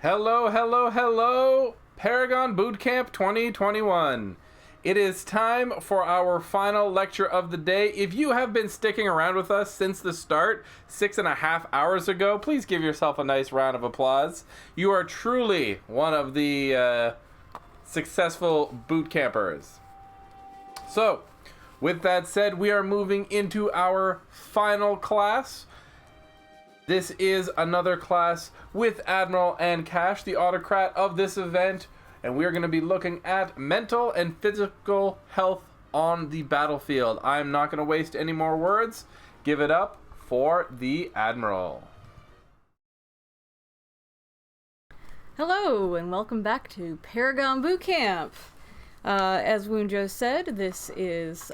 Hello, hello, hello, Paragon Bootcamp 2021. It is time for our final lecture of the day. If you have been sticking around with us since the start, 6.5 hours ago, please give yourself a nice round of applause. You are truly one of the successful boot campers. So, with that said, we are moving into our final class. This is another class with Admiral and Cash, the autocrat of this event, and we are going to be looking at mental and physical health on the battlefield. I'm not going to waste any more words. Give it up for the Admiral. Hello, and welcome back to Paragon Bootcamp. As Woonjo said, this is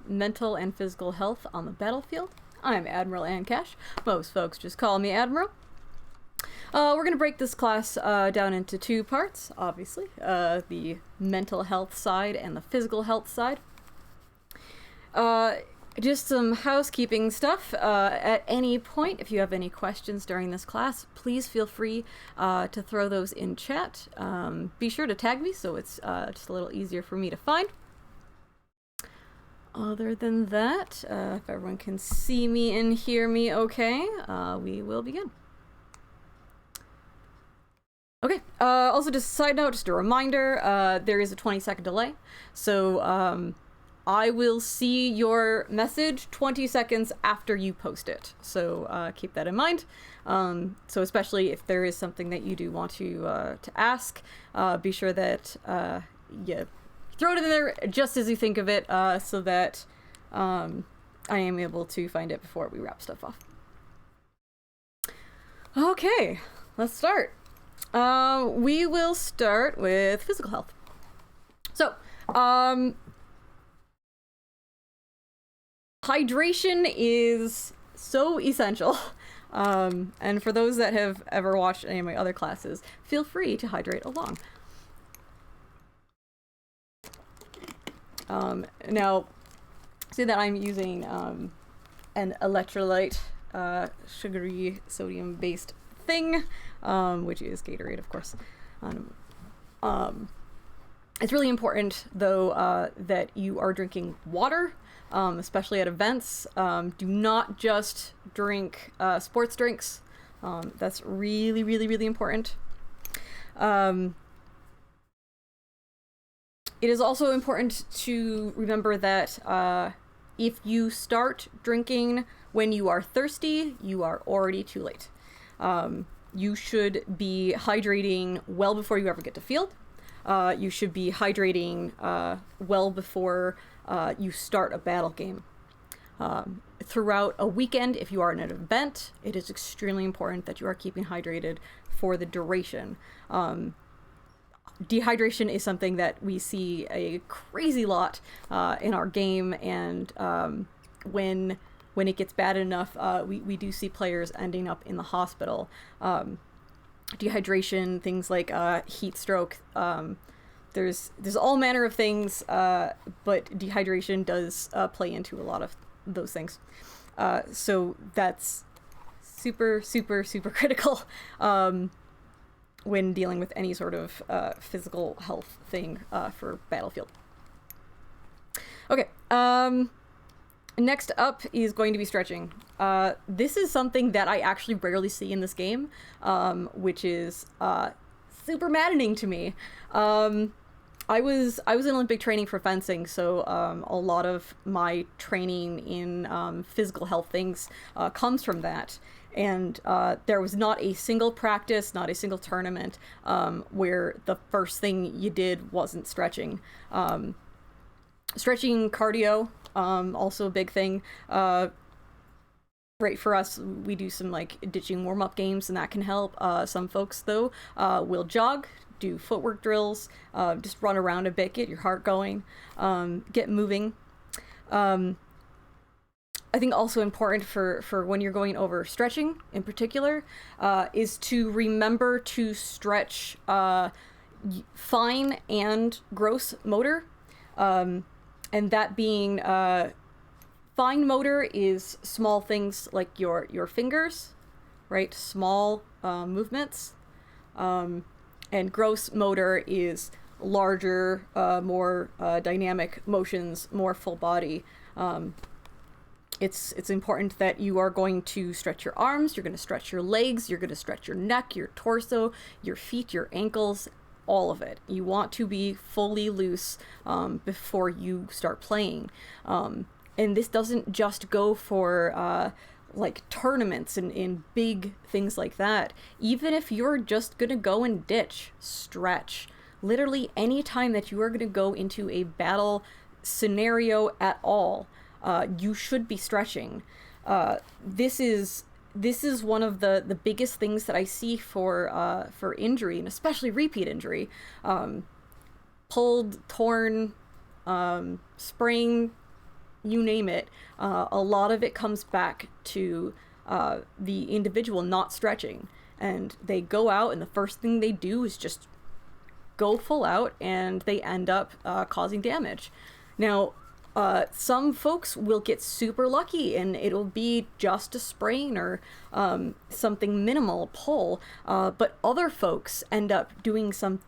mental and physical health on the battlefield. I'm Admiral Ancash. Most folks just call me Admiral. We're going to break this class down into two parts, obviously. The mental health side and the physical health side. Just some housekeeping stuff. At any point, if you have any questions during this class, please feel free to throw those in chat. Be sure to tag me so it's just a little easier for me to find. Other than that, if everyone can see me and hear me okay, we will begin. Okay, also just a side note, just a reminder, there is a 20-second delay, so I will see your message 20 seconds after you post it, so keep that in mind. So especially if there is something that you do want to ask, be sure that you throw it in there just as you think of it, so that I am able to find it before we wrap stuff off. Okay, let's start. We will start with physical health. So, hydration is so essential. And for those that have ever watched any of my other classes, feel free to hydrate along. Now, see that I'm using an electrolyte, sugary sodium-based thing, which is Gatorade, of course. It's really important, though, that you are drinking water, especially at events. Do not just drink sports drinks. That's really, really, really important. It is also important to remember that if you start drinking when you are thirsty, you are already too late. You should be hydrating well before you ever get to field. You should be hydrating well before you start a battle game. Throughout a weekend, if you are in an event, it is extremely important that you are keeping hydrated for the duration. Dehydration is something that we see a crazy lot in our game, and when it gets bad enough, we do see players ending up in the hospital. Dehydration, things like heat stroke, there's all manner of things, but dehydration does play into a lot of those things. So that's super, super, super critical when dealing with any sort of physical health thing for Battlefield. Okay, next up is going to be stretching. This is something that I actually rarely see in this game, which is super maddening to me. I was in Olympic training for fencing, so a lot of my training in physical health things comes from that. And there was not a single practice, not a single tournament where the first thing you did wasn't stretching. Stretching, cardio, also a big thing. Right, for us, we do some like ditching warm-up games, and that can help. Some folks, though, will jog, do footwork drills, just run around a bit, get your heart going, get moving. I think also important for when you're going over stretching in particular is to remember to stretch fine and gross motor. And that being fine motor is small things like your fingers, right? Small movements. And gross motor is larger, more dynamic motions, more full body. It's important that you are going to stretch your arms, you're going to stretch your legs, you're going to stretch your neck, your torso, your feet, your ankles, all of it. You want to be fully loose before you start playing. And this doesn't just go for like tournaments and big things like that. Even if you're just going to go and ditch, stretch. Literally any time that you are going to go into a battle scenario at all, you should be stretching. This is one of the biggest things that I see for injury, and especially repeat injury. Pulled, torn, sprain, you name it. A lot of it comes back to the individual not stretching. And they go out, and the first thing they do is just go full out, and they end up causing damage. Now, some folks will get super lucky and it'll be just a sprain or something minimal, pull, but other folks end up doing some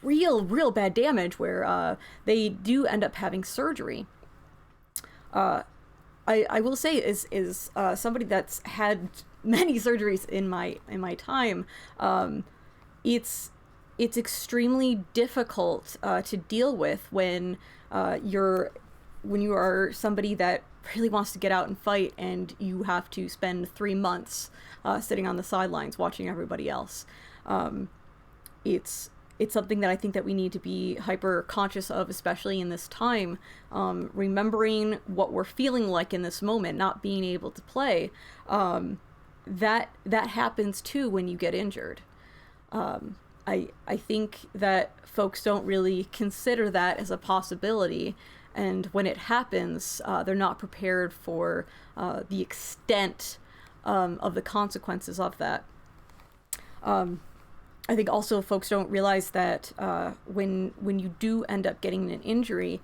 real bad damage where they do end up having surgery. I will say is somebody that's had many surgeries in my time, it's extremely difficult to deal with when you are somebody that really wants to get out and fight, and you have to spend 3 months sitting on the sidelines watching everybody else. It's something that I think that we need to be hyper conscious of, especially in this time, remembering what we're feeling like in this moment, not being able to play. That happens too when you get injured. I think that folks don't really consider that as a possibility. And when it happens, they're not prepared for the extent of the consequences of that. I think also folks don't realize that when you do end up getting an injury,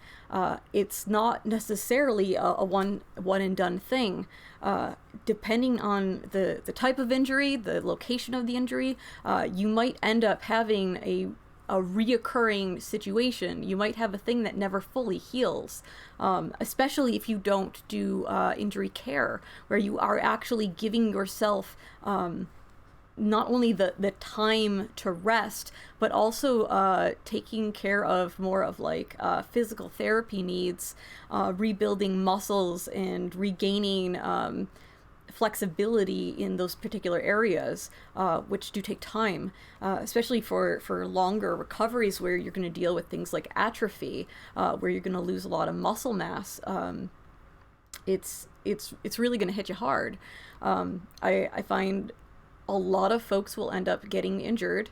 it's not necessarily a one and done thing. Depending on the type of injury, the location of the injury, you might end up having a reoccurring situation. You might have a thing that never fully heals, especially if you don't do injury care, where you are actually giving yourself not only the time to rest, but also taking care of more of like physical therapy needs, rebuilding muscles and regaining flexibility in those particular areas, which do take time, especially for longer recoveries where you're going to deal with things like atrophy, where you're going to lose a lot of muscle mass. It's really going to hit you hard. I find a lot of folks will end up getting injured,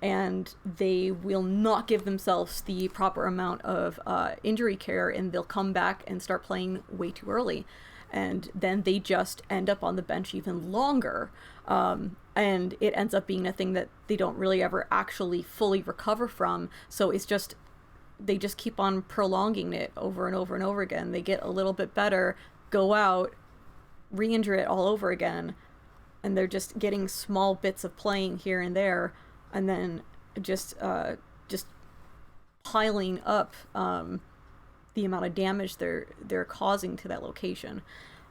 and they will not give themselves the proper amount of injury care, and they'll come back and start playing way too early. And then they just end up on the bench even longer. And it ends up being a thing that they don't really ever actually fully recover from. So it's just, they just keep on prolonging it over and over and over again. They get a little bit better, go out, re-injure it all over again. And they're just getting small bits of playing here and there. And then just piling up the amount of damage they're causing to that location.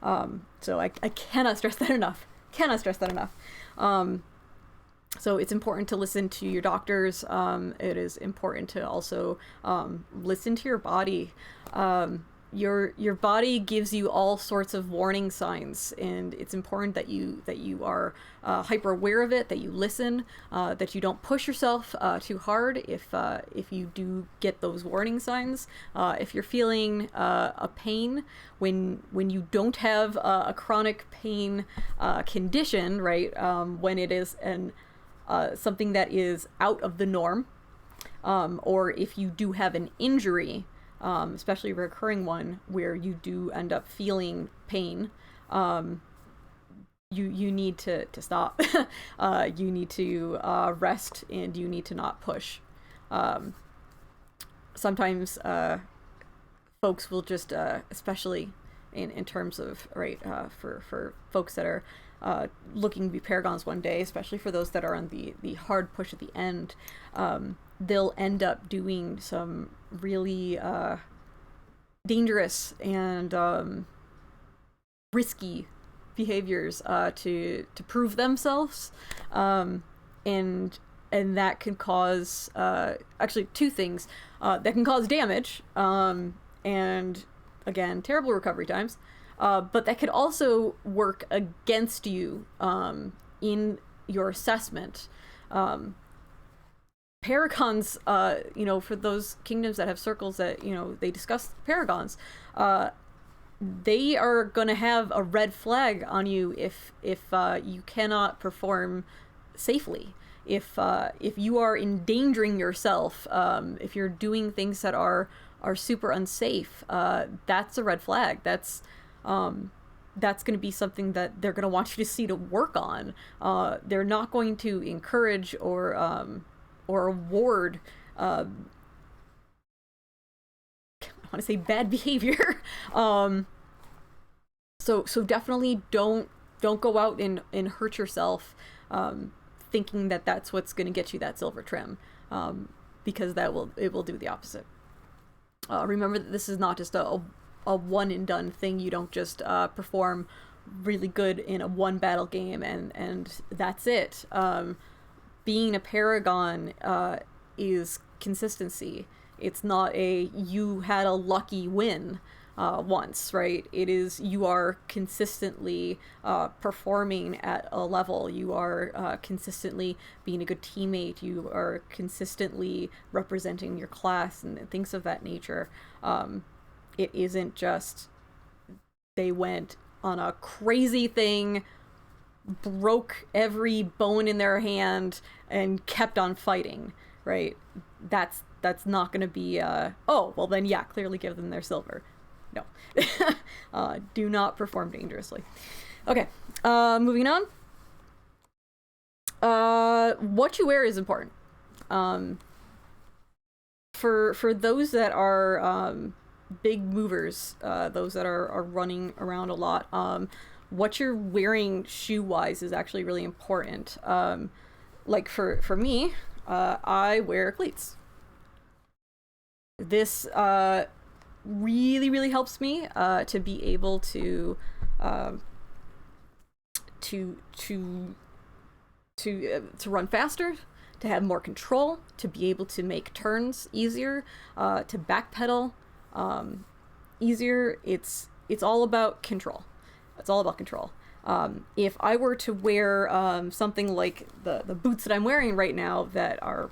So I cannot stress that enough. So it's important to listen to your doctors. It is important to also listen to your body. Your body gives you all sorts of warning signs, and it's important that you are hyper aware of it, that you listen, that you don't push yourself too hard if you do get those warning signs. If you're feeling a pain when you don't have a chronic pain condition, right? When it is something that is out of the norm, or if you do have an injury, especially a recurring one where you do end up feeling pain, you need to stop. You need to rest, and you need to not push. Sometimes folks will just, especially in terms of, right, for folks that are looking to be Paragons one day, especially for those that are on the hard push at the end, they'll end up doing some really dangerous and risky behaviors to prove themselves, and that can cause actually two things that can cause damage, and again, terrible recovery times, but that could also work against you in your assessment. Paragons, for those kingdoms that have circles that, they discuss Paragons, they are going to have a red flag on you if you cannot perform safely. If you are endangering yourself, if you're doing things that are super unsafe, that's a red flag. That's going to be something that they're going to want you to see to work on. They're not going to encourage or award I want to say bad behavior. So definitely don't go out and hurt yourself thinking that that's what's going to get you that silver trim, because it will do the opposite. Remember that this is not just a one and done thing. You don't just perform really good in a one battle game and that's it. Being a Paragon is consistency. It's not you had a lucky win once, right? It is you are consistently performing at a level. You are consistently being a good teammate. You are consistently representing your class and things of that nature. It isn't just they went on a crazy thing, broke every bone in their hand, and kept on fighting, right? That's not going to be oh, well then yeah, clearly give them their silver. No. Do not perform dangerously. Okay, moving on. What you wear is important. For those that are big movers, those that are running around a lot, what you're wearing shoe-wise is actually really important. Like for me, I wear cleats. This really, really helps me to be able to run faster, to have more control, to be able to make turns easier, to backpedal easier. It's all about control. It's all about control. If I were to wear something like the boots that I'm wearing right now that are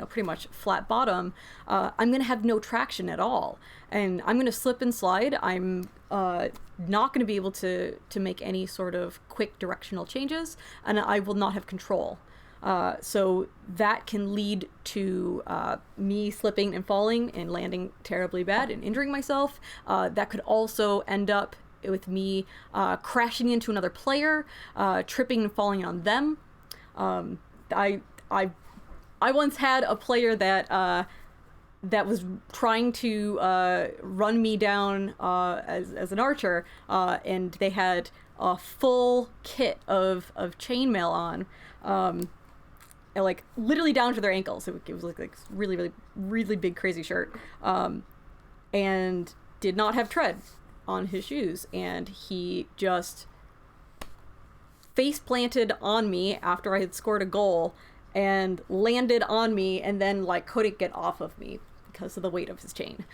pretty much flat bottom, I'm going to have no traction at all. And I'm going to slip and slide. I'm not going to be able to make any sort of quick directional changes, and I will not have control. So that can lead to me slipping and falling and landing terribly bad and injuring myself. That could also end up with me crashing into another player, tripping and falling on them. I once had a player that was trying to run me down as an archer, and they had a full kit of chainmail on, like literally down to their ankles. It was like really, really, really big, crazy shirt, and did not have tread on his shoes, and he just face planted on me after I had scored a goal and landed on me, and then couldn't get off of me because of the weight of his chain.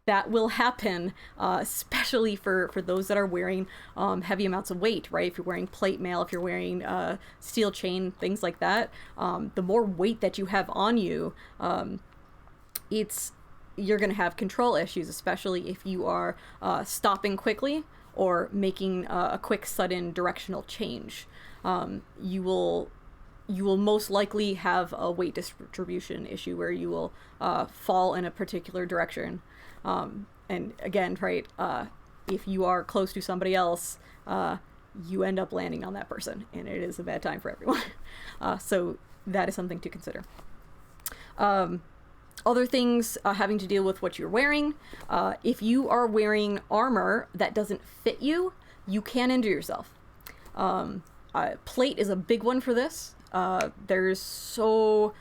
That will happen, especially for those that are wearing heavy amounts of weight, right? If you're wearing plate mail, if you're wearing steel chain, things like that, the more weight that you have on you, you're going to have control issues, especially if you are stopping quickly or making a quick sudden directional change. You will most likely have a weight distribution issue where you will fall in a particular direction. And again, right, if you are close to somebody else, you end up landing on that person, and it is a bad time for everyone. So that is something to consider. Other things having to deal with what you're wearing. If you are wearing armor that doesn't fit you, you can injure yourself. Plate is a big one for this. There's so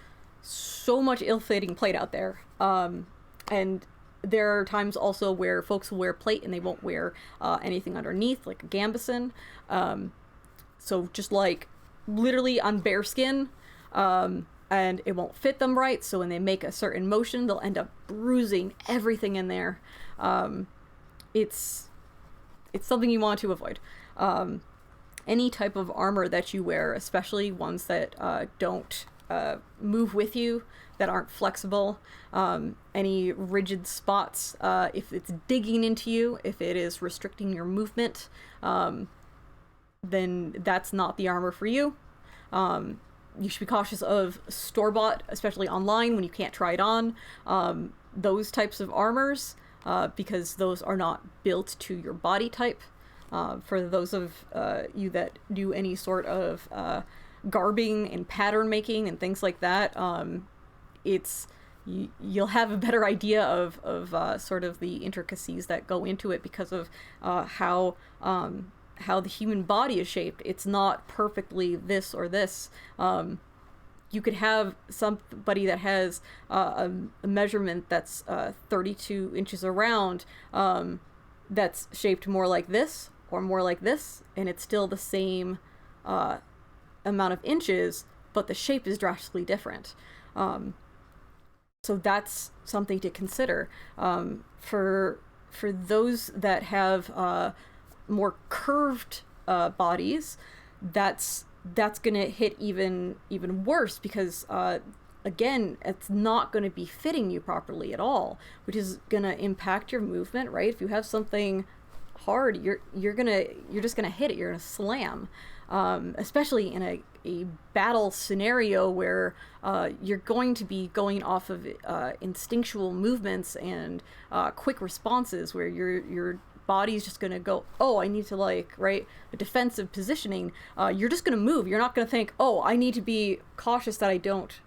much ill-fitting plate out there. And there are times also where folks will wear plate and they won't wear anything underneath, like a gambeson. So just like literally on bare skin, and it won't fit them right. So when they make a certain motion, they'll end up bruising everything in there. It's something you want to avoid. Any type of armor that you wear, especially ones that don't move with you, that aren't flexible, any rigid spots, if it's digging into you, if it is restricting your movement, then that's not the armor for you. You should be cautious of store-bought, especially online when you can't try it on, those types of armors, because those are not built to your body type. For those of you that do any sort of garbing and pattern making and things like that, you'll have a better idea of sort of the intricacies that go into it because of how the human body is shaped. It's not perfectly this or this. You could have somebody that has a measurement that's 32 inches around, that's shaped more like this or more like this, and it's still the same amount of inches, but the shape is drastically different. So that's something to consider. For those that have more curved bodies, that's gonna hit even worse, because again, it's not going to be fitting you properly at all, which is going to impact your movement, right? If you have something hard, you're just going to hit it, you're going to slam, especially in a battle scenario where you're going to be going off of instinctual movements and quick responses, where your body's just going to go, oh, I need to a defensive positioning. You're just going to move. You're not going to think, oh, I need to be cautious that I don't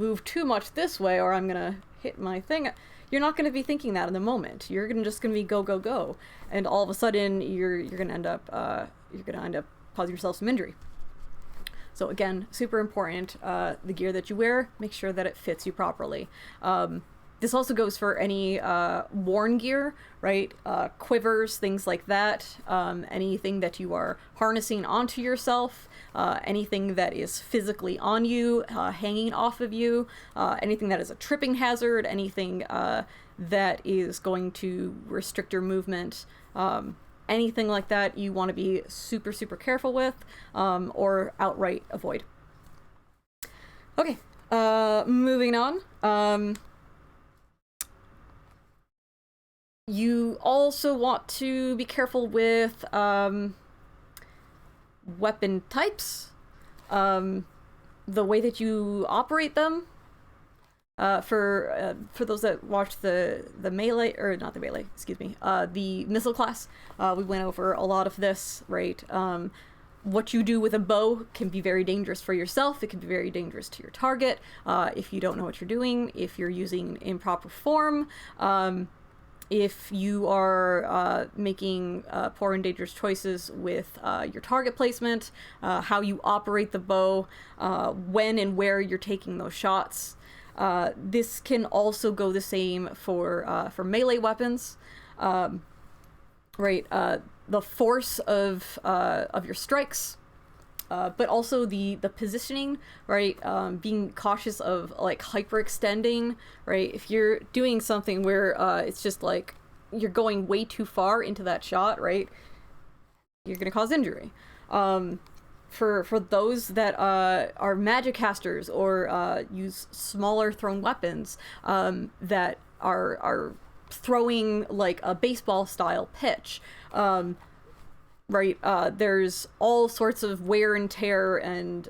move too much this way or I'm going to hit my thing. You're not going to be thinking that in the moment. You're just going to be go, go, go. And all of a sudden you're going to end up causing yourself some injury. So again, super important, the gear that you wear, make sure that it fits you properly. This also goes for any worn gear, right? Quivers, things like that. Anything that you are harnessing onto yourself, anything that is physically on you, hanging off of you, anything that is a tripping hazard, anything that is going to restrict your movement, anything like that you want to be super, super careful with, or outright avoid. Okay, moving on. You also want to be careful with weapon types, the way that you operate them. For those that watched the melee, or not the melee, excuse me, the missile class, we went over a lot of this, right? What you do with a bow can be very dangerous for yourself. It can be very dangerous to your target if you don't know what you're doing, if you're using improper form. If you are making poor and dangerous choices with your target placement, how you operate the bow, when and where you're taking those shots. This can also go the same for melee weapons, right? The force of your strikes. But also the positioning, right? Being cautious of hyperextending, right? If you're doing something where it's just you're going way too far into that shot, right? You're gonna cause injury. For those that are magic casters or use smaller thrown weapons that are throwing a baseball style pitch. Right, there's all sorts of wear and tear and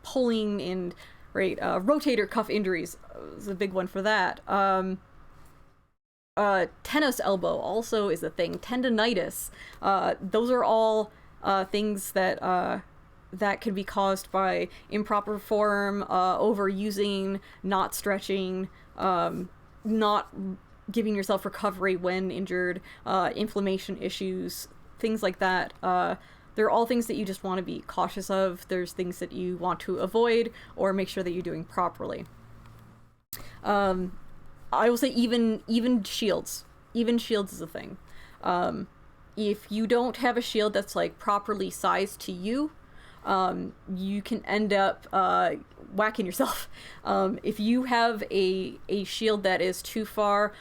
pulling and rotator cuff injuries is a big one for that. Tennis elbow also is a thing. Tendonitis, those are all things that can be caused by improper form, overusing, not stretching, not giving yourself recovery when injured, inflammation issues, things like that. They're all things that you just want to be cautious of. There's things that you want to avoid or make sure that you're doing properly. I will say even shields. Even shields is a thing. If you don't have a shield that's like properly sized to you, you can end up whacking yourself. If you have a shield that is too far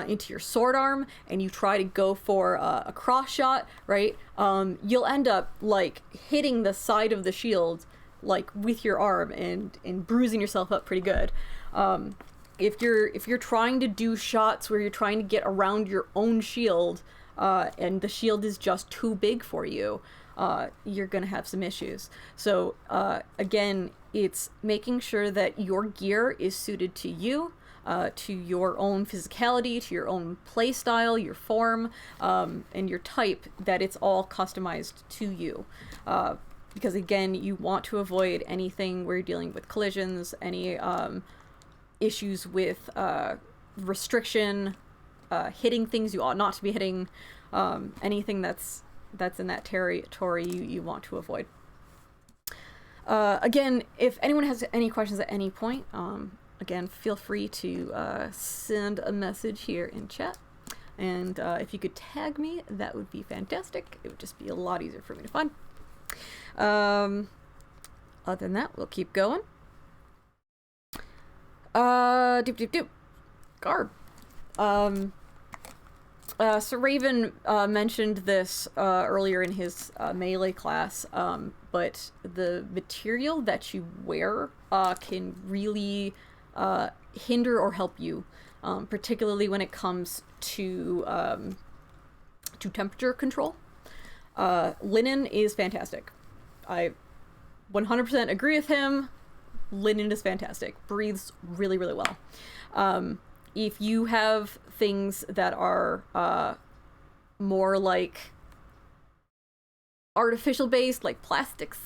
into your sword arm and you try to go for a cross shot, right, you'll end up like hitting the side of the shield like with your arm and bruising yourself up pretty good. If you're trying to do shots where you're trying to get around your own shield and the shield is just too big for you, you're gonna have some issues. So again, it's making sure that your gear is suited to you, to your own physicality, to your own play style, your form, and your type, that it's all customized to you. Because again, you want to avoid anything where you're dealing with collisions, any issues with restriction, hitting things you ought not to be hitting, anything that's in that territory you want to avoid. Again, if anyone has any questions at any point, again, feel free to send a message here in chat. And if you could tag me, that would be fantastic. It would just be a lot easier for me to find. Other than that, we'll keep going. Garb. So Raven mentioned this earlier in his melee class, but the material that you wear can really hinder or help you, particularly when it comes to temperature control. Linen is fantastic. I 100% agree with him. Linen is fantastic. Breathes really, really well. If you have things that are more like artificial based, like plastics,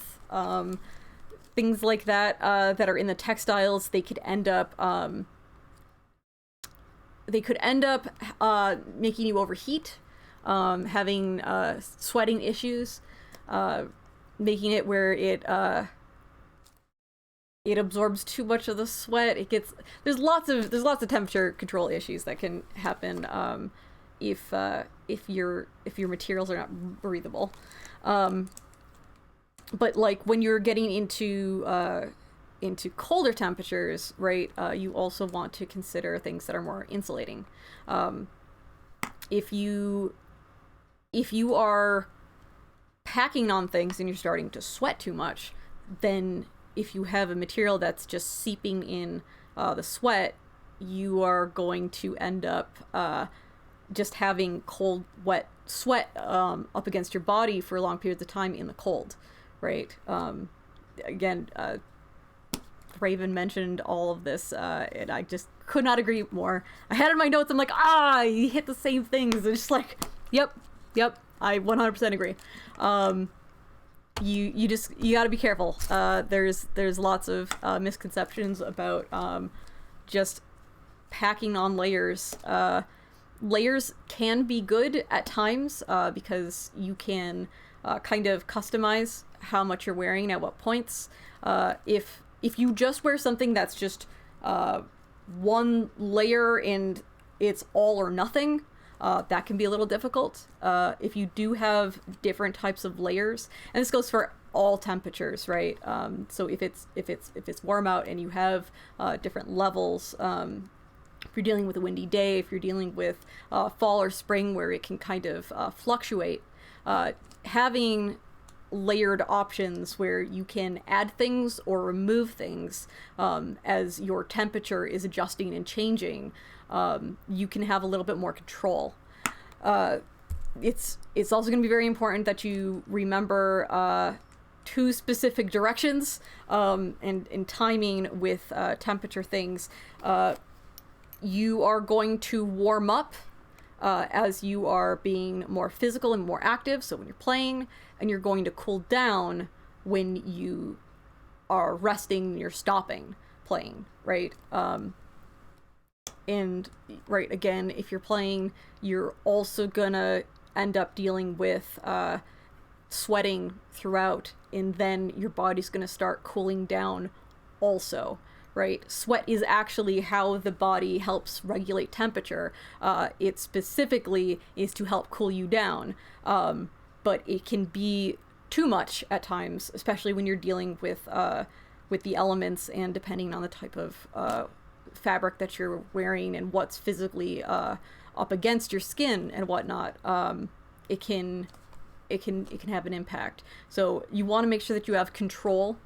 things like that, that are in the textiles, they could end up making you overheat, having sweating issues, making it where it absorbs too much of the sweat. There's lots of temperature control issues that can happen if your materials are not breathable. But like when you're getting into colder temperatures, right? You also want to consider things that are more insulating. If you are packing on things and you're starting to sweat too much, then if you have a material that's just seeping in the sweat, you are going to end up just having cold, wet sweat up against your body for long periods of time in the cold, right? Again, Raven mentioned all of this, and I just could not agree more. I had in my notes, I'm like, you hit the same things. It's just like, yep, I 100% agree. You gotta be careful. There's lots of misconceptions about just packing on layers. Layers can be good at times because you can kind of customize how much you're wearing at what points. If you just wear something that's just one layer and it's all or nothing, that can be a little difficult. If you do have different types of layers, and this goes for all temperatures, right? So if it's warm out and you have different levels, if you're dealing with a windy day, if you're dealing with fall or spring where it can kind of fluctuate, having layered options where you can add things or remove things as your temperature is adjusting and changing, you can have a little bit more control. It's also going to be very important that you remember two specific directions and timing with temperature things. You are going to warm up as you are being more physical and more active, so when you're playing, and you're going to cool down when you are resting, you're stopping playing, right? And right, again, if you're playing, you're also gonna end up dealing with sweating throughout, and then your body's going to start cooling down also, right? Sweat is actually how the body helps regulate temperature. It specifically is to help cool you down, but it can be too much at times, especially when you're dealing with the elements, and depending on the type of fabric that you're wearing and what's physically up against your skin and whatnot, it can have an impact. So you want to make sure that you have control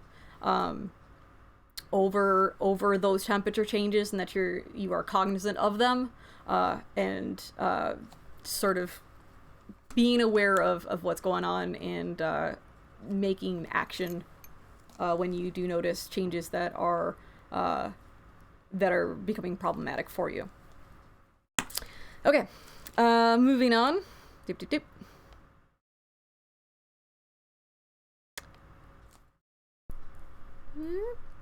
over those temperature changes, and that you are cognizant of them, and sort of being aware of what's going on, and making action when you do notice changes that are becoming problematic for you. Okay, moving on. Dip, dip, dip.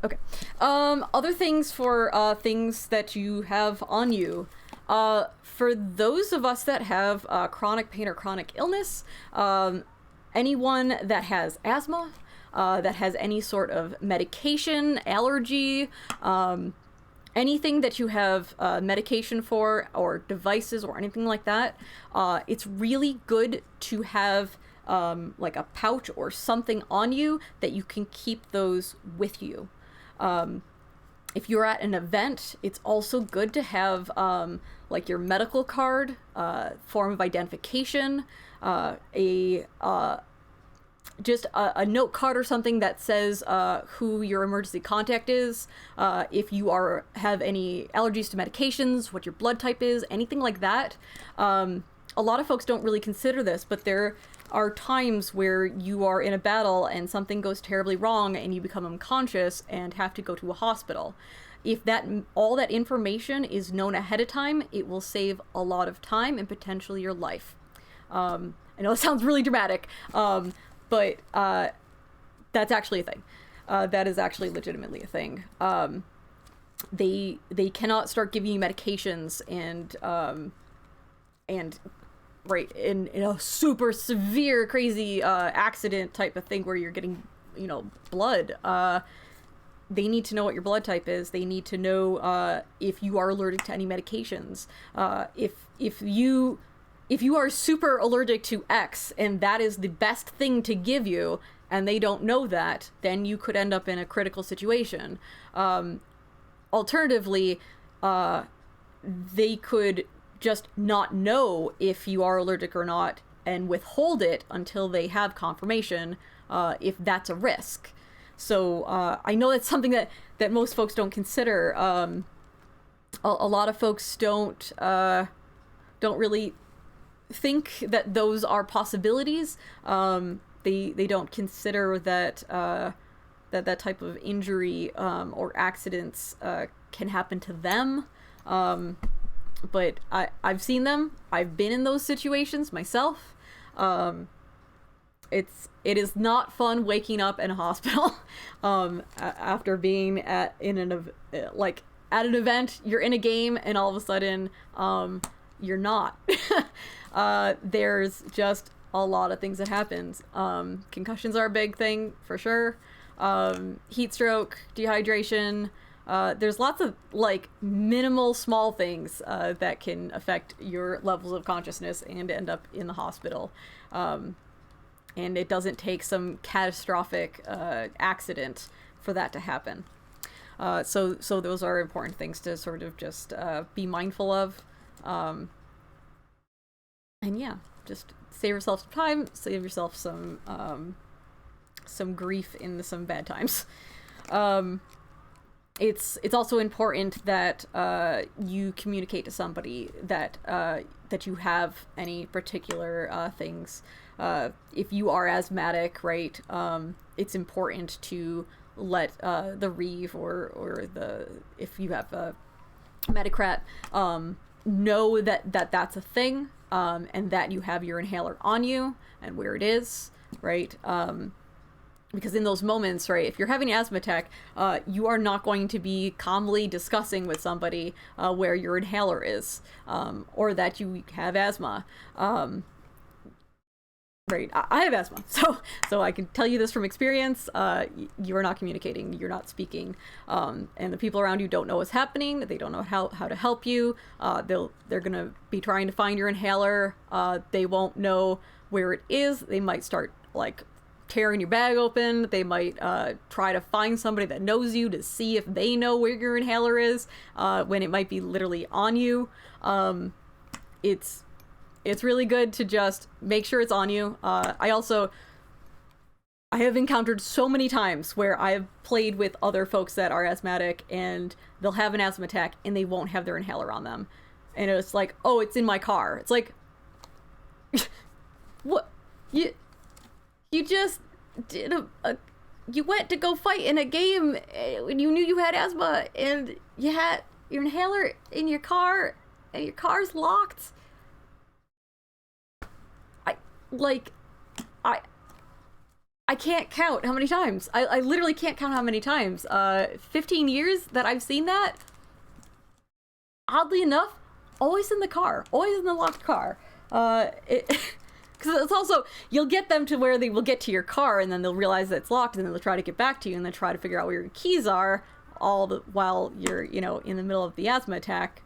Okay. Other things for things that you have on you. For those of us that have chronic pain or chronic illness, anyone that has asthma, that has any sort of medication, allergy, anything that you have medication for, or devices or anything like that, it's really good to have like a pouch or something on you that you can keep those with you. If you're at an event, it's also good to have like your medical card, form of identification, just a note card or something that says who your emergency contact is, if you have any allergies to medications, what your blood type is, anything like that. A lot of folks don't really consider this, but there are times where you are in a battle and something goes terribly wrong and you become unconscious and have to go to a hospital. If all that information is known ahead of time, it will save a lot of time and potentially your life. I know it sounds really dramatic, but that's actually a thing. That is actually legitimately a thing. They cannot start giving you medications and right in a super severe crazy accident type of thing where you're getting blood. They need to know what your blood type is. They need to know if you are allergic to any medications. If you are super allergic to X and that is the best thing to give you, and they don't know that, then you could end up in a critical situation. Alternatively, they could just not know if you are allergic or not and withhold it until they have confirmation, if that's a risk. So I know that's something that most folks don't consider. A lot of folks don't really think that those are possibilities. They don't consider that that type of injury or accidents can happen to them. But I've seen them. I've been in those situations myself. It is not fun waking up in a hospital after being at an event. You're in a game and all of a sudden you're not. There's just a lot of things that happens. Concussions are a big thing for sure. Heat stroke, dehydration. There's lots of minimal small things that can affect your levels of consciousness and end up in the hospital. And it doesn't take some catastrophic accident for that to happen. So those are important things to sort of just be mindful of. And yeah, just save yourself some time, save yourself some grief in some bad times. It's also important that you communicate to somebody that you have any particular things. If you are asthmatic, right, it's important to let the Reeve or if you have a Medicrat, know that that's a thing, and that you have your inhaler on you and where it is, right? Because in those moments, right, if you're having an asthma attack, you are not going to be calmly discussing with somebody where your inhaler is, or that you have asthma. right? I have asthma, so I can tell you this from experience. You are not communicating. You're not speaking, and the people around you don't know what's happening. They don't know how to help you. They're gonna be trying to find your inhaler. They won't know where it is. They might start like tearing your bag open. They might try to find somebody that knows you to see if they know where your inhaler is, when it might be literally on you. It's really good to just make sure it's on you. I have encountered so many times where I have played with other folks that are asthmatic, and they'll have an asthma attack and they won't have their inhaler on them. And it's like, oh, it's in my car. It's like, what? You just did you went to go fight in a game when you knew you had asthma, and you had your inhaler in your car, and your car's locked. I can't count how many times. I literally can't count how many times. 15 years that I've seen that. Oddly enough, always in the car. Always in the locked car. Because it's also, you'll get them to where they will get to your car, and then they'll realize that it's locked, and then they'll try to get back to you, and then try to figure out where your keys are, while you're, in the middle of the asthma attack.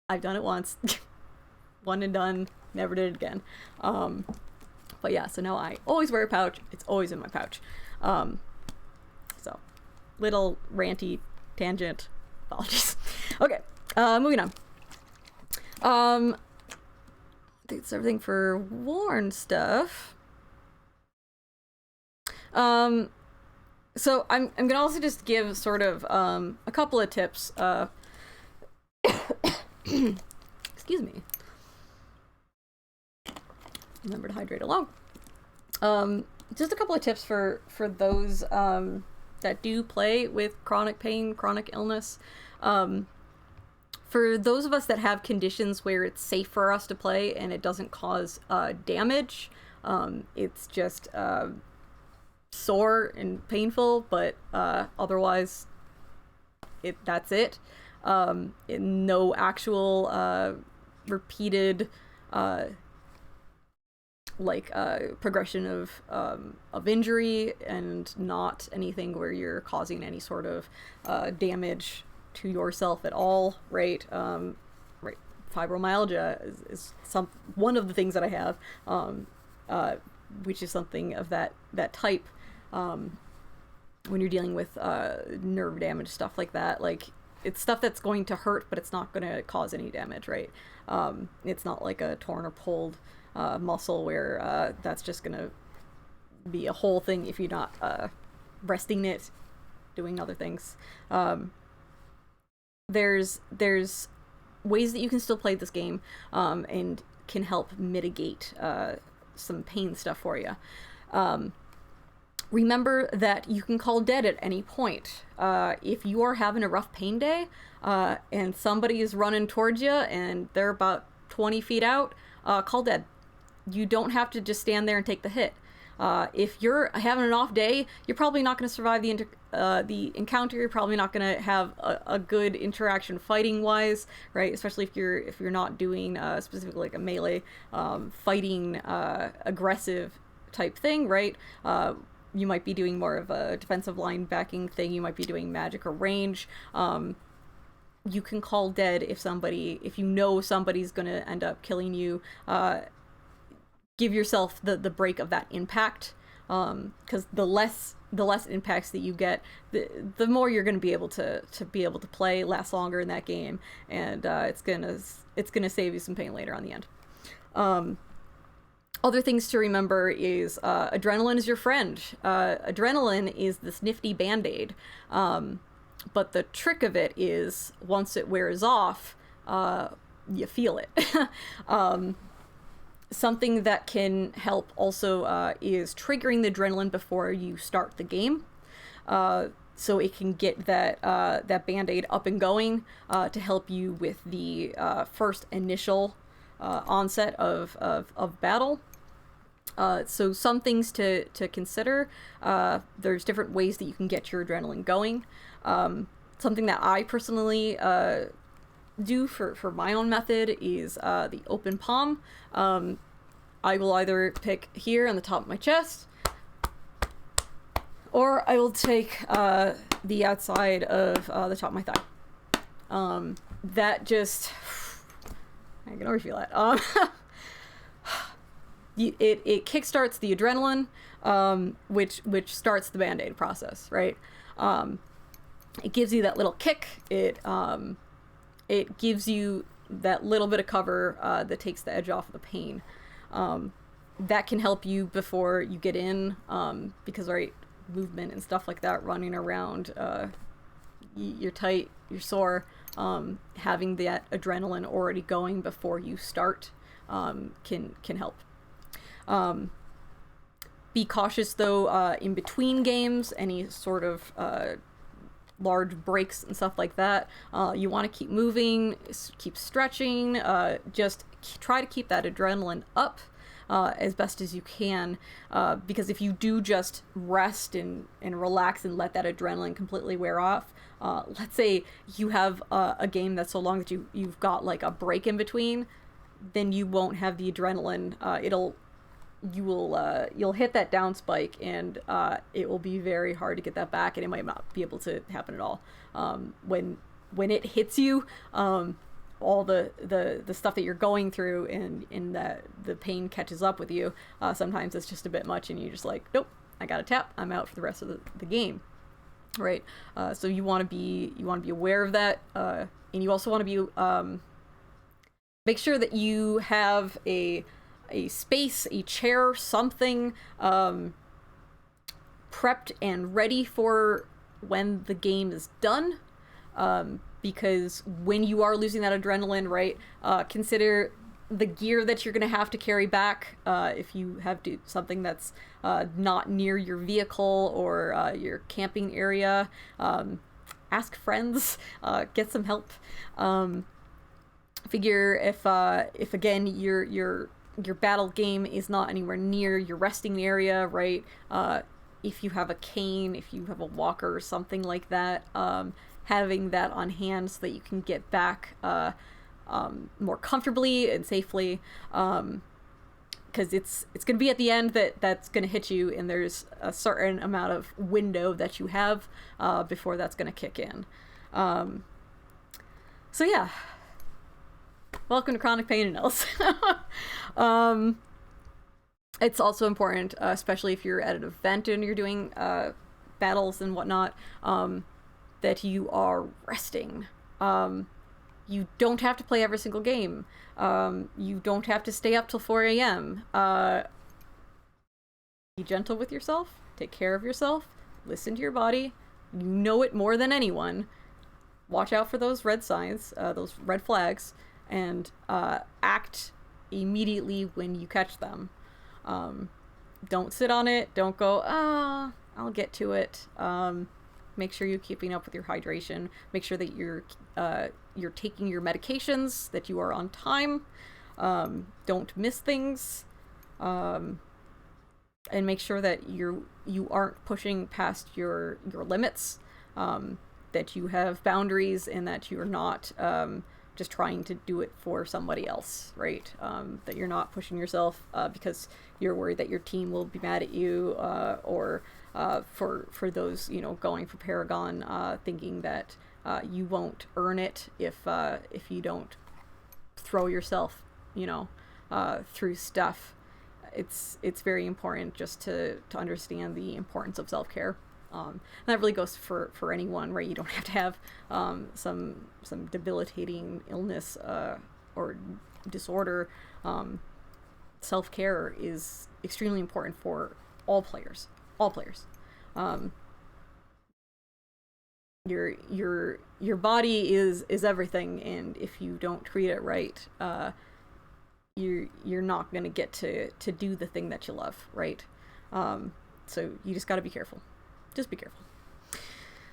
I've done it once. One and done. Never did it again. But yeah, so now I always wear a pouch. It's always in my pouch. So, little ranty tangent. Apologies. Okay, moving on. I think it's everything for Warren stuff. So I'm gonna also just give sort of a couple of tips. Excuse me. Remember to hydrate along. Just a couple of tips for those that do play with chronic pain, chronic illness. For those of us that have conditions where it's safe for us to play and it doesn't cause damage, it's just sore and painful, but otherwise that's it. No actual repeated progression of injury, and not anything where you're causing any sort of damage to yourself at all, right? Right. Fibromyalgia is one of the things that I have, which is something of that type. When you're dealing with nerve damage, stuff like that, like it's stuff that's going to hurt, but it's not going to cause any damage, right? It's not like a torn or pulled muscle where that's just going to be a whole thing if you're not resting it, doing other things. There's ways that you can still play this game and can help mitigate some pain stuff for you. Remember that you can call dead at any point. If you are having a rough pain day and somebody is running towards you and they're about 20 feet out, call dead. You don't have to just stand there and take the hit. If you're having an off day, you're probably not going to survive the encounter. You're probably not going to have a good interaction fighting wise, right? Especially if you're not doing specifically like a melee fighting aggressive type thing, right? You might be doing more of a defensive line backing thing. You might be doing magic or range. You can call dead if you know somebody's going to end up killing you. Give yourself the break of that impact, because the less impacts that you get, the more you're going to be able to play, last longer in that game, and it's gonna save you some pain later on the end. Other things to remember is adrenaline is your friend. Adrenaline is this nifty band-aid, but the trick of it is once it wears off, you feel it. Something that can help also is triggering the adrenaline before you start the game, so it can get that band-aid up and going to help you with the first initial onset of battle. So some things to consider. There's different ways that you can get your adrenaline going. Something that I personally do for my own method is the open palm. I will either pick here on the top of my chest, or I will take the outside of the top of my thigh. That just... I can already feel that. It kickstarts the adrenaline, which starts the Band-Aid process, right? It gives you that little kick. It gives you that little bit of cover that takes the edge off of the pain. That can help you before you get in, because, right, movement and stuff like that, running around, you're tight, you're sore. Having that adrenaline already going before you start can help. Be cautious, though, in between games, any sort of large breaks and stuff like that. You want to keep moving, keep stretching, just try to keep that adrenaline up as best as you can, because if you do just rest and relax and let that adrenaline completely wear off, let's say you have a game that's so long that you've got like a break in between, then you won't have the adrenaline. You'll hit that down spike, and it will be very hard to get that back, and it might not be able to happen at all. When it hits you, all the stuff that you're going through and the pain catches up with you, sometimes it's just a bit much, and you're just like, nope, I gotta tap, I'm out for the rest of the game, right? So you want to be aware of that, and you also want to be make sure that you have a space, a chair, something prepped and ready for when the game is done, because when you are losing that adrenaline, right, consider the gear that you're going to have to carry back, if you have something that's not near your vehicle or your camping area. Ask friends, get some help. Figure if again your battle game is not anywhere near your resting area, right? If you have a cane, if you have a walker or something like that, having that on hand so that you can get back more comfortably and safely, because it's going to be at the end that's going to hit you, and there's a certain amount of window that you have before that's going to kick in. So yeah. Welcome to Chronic Pain and Ills. It's also important, especially if you're at an event and you're doing battles and whatnot, that you are resting. You don't have to play every single game. You don't have to stay up till 4 a.m. Be gentle with yourself. Take care of yourself. Listen to your body. You know it more than anyone. Watch out for those red signs, those red flags, and act immediately when you catch them. Don't sit on it. Don't go, I'll get to it. Make sure you're keeping up with your hydration. Make sure that you're taking your medications, that you are on time. Don't miss things. And make sure that you aren't pushing past your limits. That you have boundaries, and that you're not just trying to do it for somebody else, right? That you're not pushing yourself because you're worried that your team will be mad at you, or for those, going for Paragon, thinking that you won't earn it if you don't throw yourself, through stuff. It's very important just to understand the importance of self-care. And that really goes for anyone, right? You don't have to have some debilitating illness or disorder. Self-care is extremely important for all players. All players. Your body is everything, and if you don't treat it right, you're not gonna get to do the thing that you love, right? So you just got to be careful. Just be careful.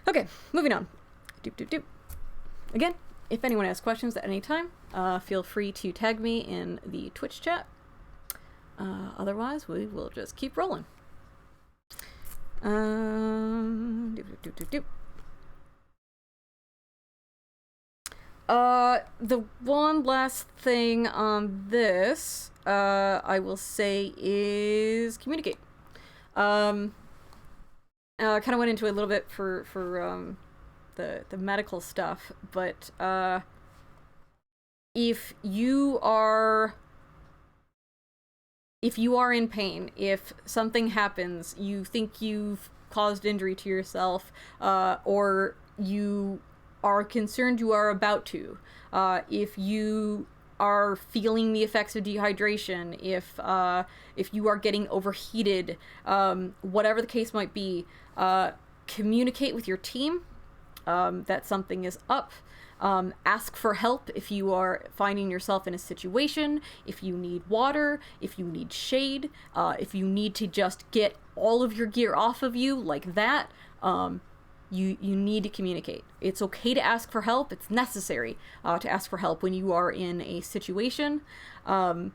Okay, moving on. Again, if anyone has questions at any time, feel free to tag me in the Twitch chat. Otherwise, we will just keep rolling. The one last thing on this, I will say is communicate. Kind of went into it a little bit for the medical stuff, but if you are in pain, if something happens, you think you've caused injury to yourself, or you are concerned you are about to, if you are feeling the effects of dehydration, if you are getting overheated, whatever the case might be, communicate with your team that something is up. Ask for help if you are finding yourself in a situation, if you need water, if you need shade, if you need to just get all of your gear off of you like that. You need to communicate. It's okay to ask for help. It's necessary to ask for help when you are in a situation. Do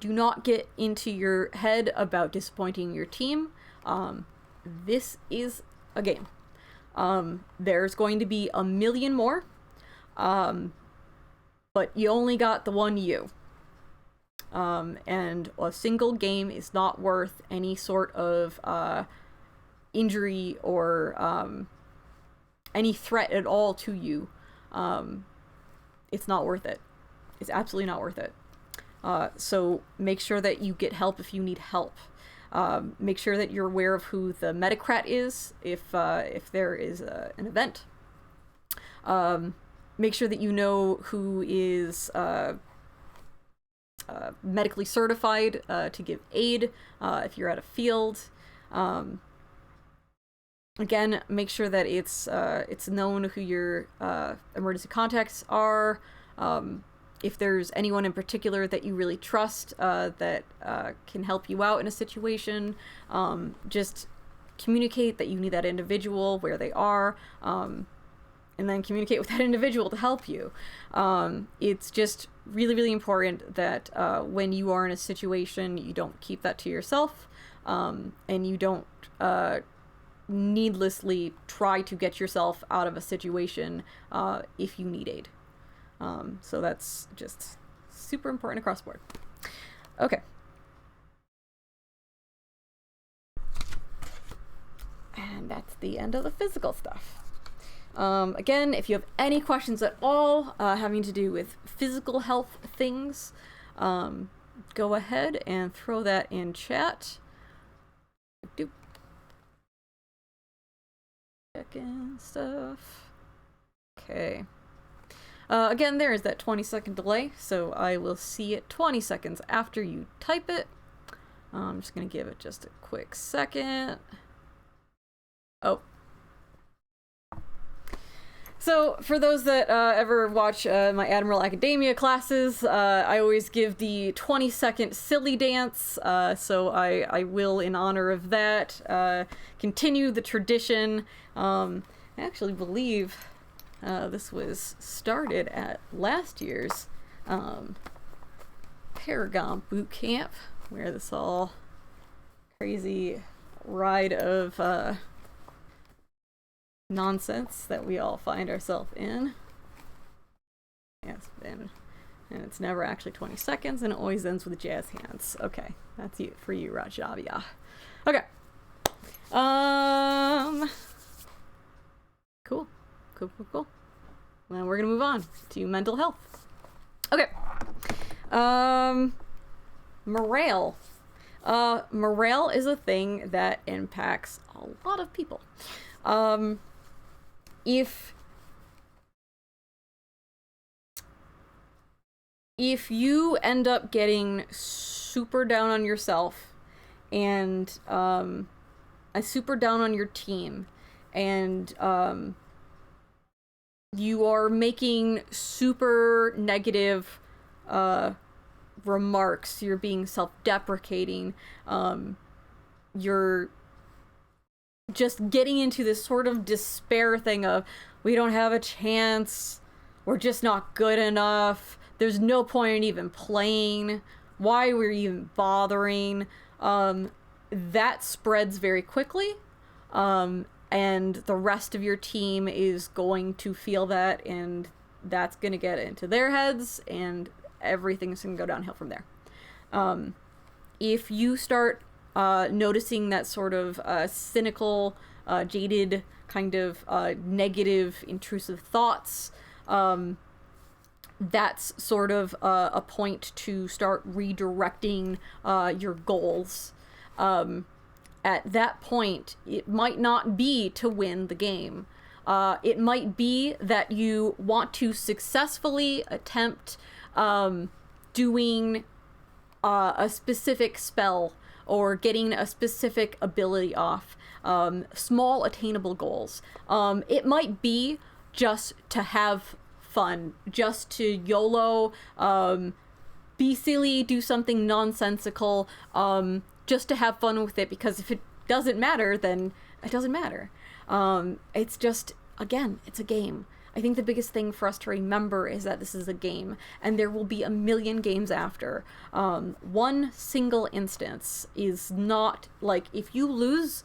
not get into your head about disappointing your team. This is a game. There's going to be a million more, but you only got the one you. And a single game is not worth any sort of injury or any threat at all to you. It's not worth it. It's absolutely not worth it. So make sure that you get help if you need help. Make sure that you're aware of who the Medicrat is if there is an event. Make sure that you know who is medically certified to give aid if you're at a field. Again, make sure that it's known who your emergency contacts are. If there's anyone in particular that you really trust that can help you out in a situation, just communicate that you need that individual, where they are, and then communicate with that individual to help you. It's just really, really important that when you are in a situation, you don't keep that to yourself, and you don't needlessly try to get yourself out of a situation if you need aid. So that's just super important across the board. Okay. And that's the end of the physical stuff. Again, if you have any questions at all having to do with physical health things, go ahead and throw that in chat. Doop. Checking stuff. Okay. Again, there is that 20-second delay, so I will see it 20 seconds after you type it. I'm just going to give it just a quick second. Oh. So, for those that ever watch my Admiral Academia classes, I always give the 20-second silly dance, so I will, in honor of that, continue the tradition. I actually believe this was started at last year's Paragon Bootcamp, where this all crazy ride of nonsense that we all find ourselves in. Yes, and it's never actually 20 seconds, and it always ends with jazz hands. Okay, that's you for you, Rajavia. Okay. Cool. Then we're gonna move on to mental health. Okay. Morale. Morale is a thing that impacts a lot of people. If you end up getting super down on yourself and super down on your team, and you are making super negative remarks, you're being self-deprecating, you're just getting into this sort of despair thing of, we don't have a chance, we're just not good enough, there's no point in even playing, why we're even bothering, that spreads very quickly, and the rest of your team is going to feel that, and that's gonna get into their heads, and everything's gonna go downhill from there. If you start noticing that sort of cynical, jaded, kind of negative, intrusive thoughts, that's sort of a point to start redirecting your goals. At that point, it might not be to win the game. It might be that you want to successfully attempt doing a specific spell or getting a specific ability off. Small attainable goals. It might be just to have fun, just to YOLO, be silly, do something nonsensical, just to have fun with it, because if it doesn't matter, then it doesn't matter. It's just, again, it's a game. I think the biggest thing for us to remember is that this is a game, and there will be a million games after. One single instance is not, like, if you lose,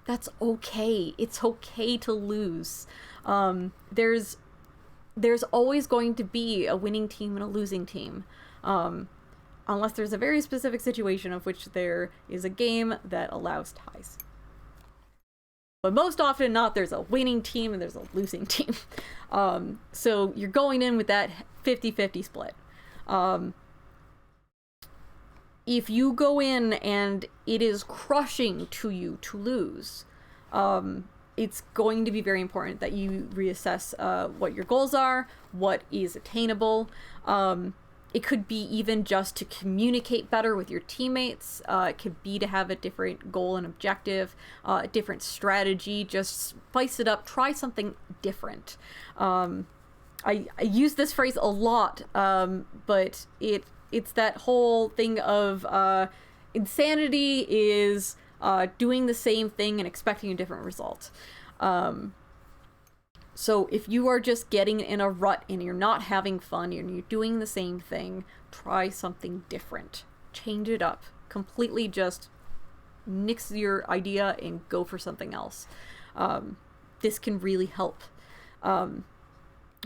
that's okay. It's okay to lose. There's always going to be a winning team and a losing team. Unless there's a very specific situation of which there is a game that allows ties. But most often not, there's a winning team and there's a losing team. So you're going in with that 50-50 split. If you go in and it is crushing to you to lose, it's going to be very important that you reassess what your goals are, what is attainable. It could be even just to communicate better with your teammates. It could be to have a different goal and objective, a different strategy. Just spice it up. Try something different. I use this phrase a lot, but it's that whole thing of insanity is doing the same thing and expecting a different result. So if you are just getting in a rut and you're not having fun and you're doing the same thing, try something different. Change it up. Completely just nix your idea and go for something else. This can really help.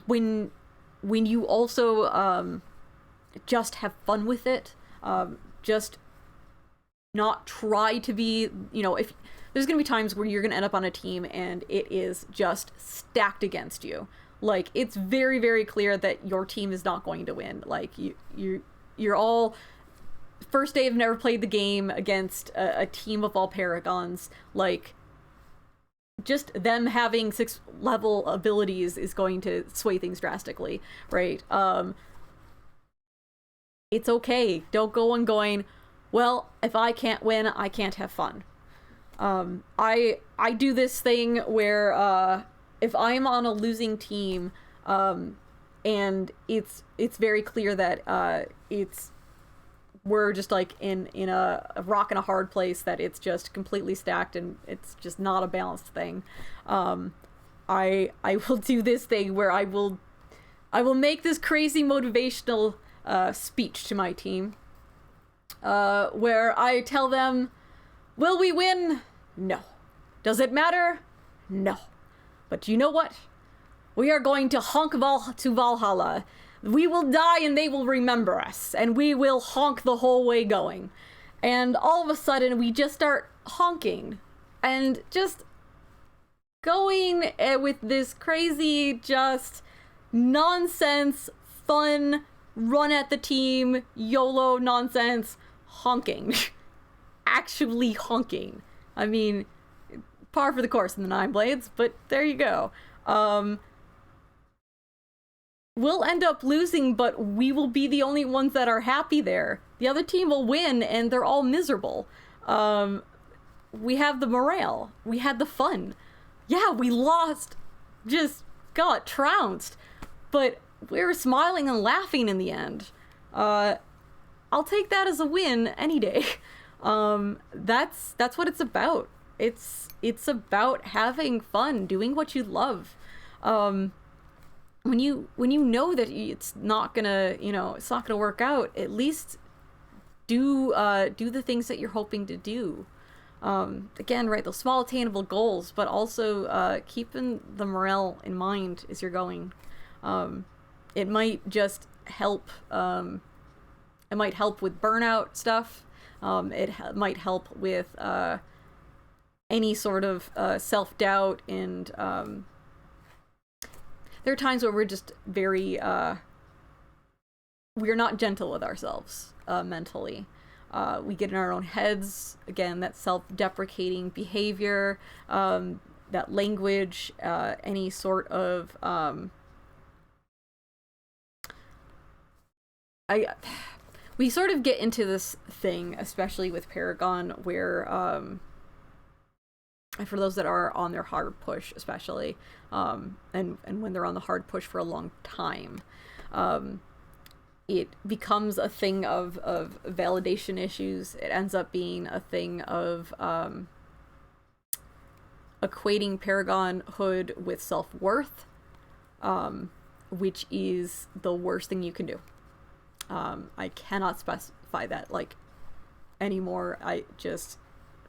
When you also just have fun with it, just not try to be, if there's going to be times where you're going to end up on a team and it is just stacked against you. Like, it's very, very clear that your team is not going to win. Like, you're all first day have never played the game against a team of all Paragons. Like, just them having 6th level abilities is going to sway things drastically, right? It's okay. Don't go on going, well, if I can't win, I can't have fun. I do this thing where if I'm on a losing team, and it's very clear that we're just like in a rock and a hard place, that it's just completely stacked and it's just not a balanced thing. I will do this thing where I will make this crazy motivational speech to my team, where I tell them, will we win? No. Does it matter? No. But you know what? We are going to honk to Valhalla. We will die and they will remember us, and we will honk the whole way going. And all of a sudden we just start honking and just going with this crazy, just nonsense, fun, run at the team, YOLO nonsense, honking. Actually honking. I mean, par for the course in the Nine Blades, but there you go. We'll end up losing, but we will be the only ones that are happy there. The other team will win, and they're all miserable. We have the morale. We had the fun. Yeah, we lost. Just got trounced. But we were smiling and laughing in the end. I'll take that as a win any day. That's what it's about. It's about having fun, doing what you love. When you know that it's not gonna, it's not gonna work out, at least do the things that you're hoping to do. Again, right, those small attainable goals, but also keeping the morale in mind as you're going. It might just help. It might help with burnout stuff. Might help with any sort of self-doubt, and there are times where we're just very we're not gentle with ourselves mentally. We get in our own heads. Again, that self-deprecating behavior, that language, any sort of we sort of get into this thing, especially with Paragon, where for those that are on their hard push, especially, and when they're on the hard push for a long time, it becomes a thing of validation issues. It ends up being a thing of equating Paragonhood with self-worth, which is the worst thing you can do. I cannot specify that, like, anymore. I just,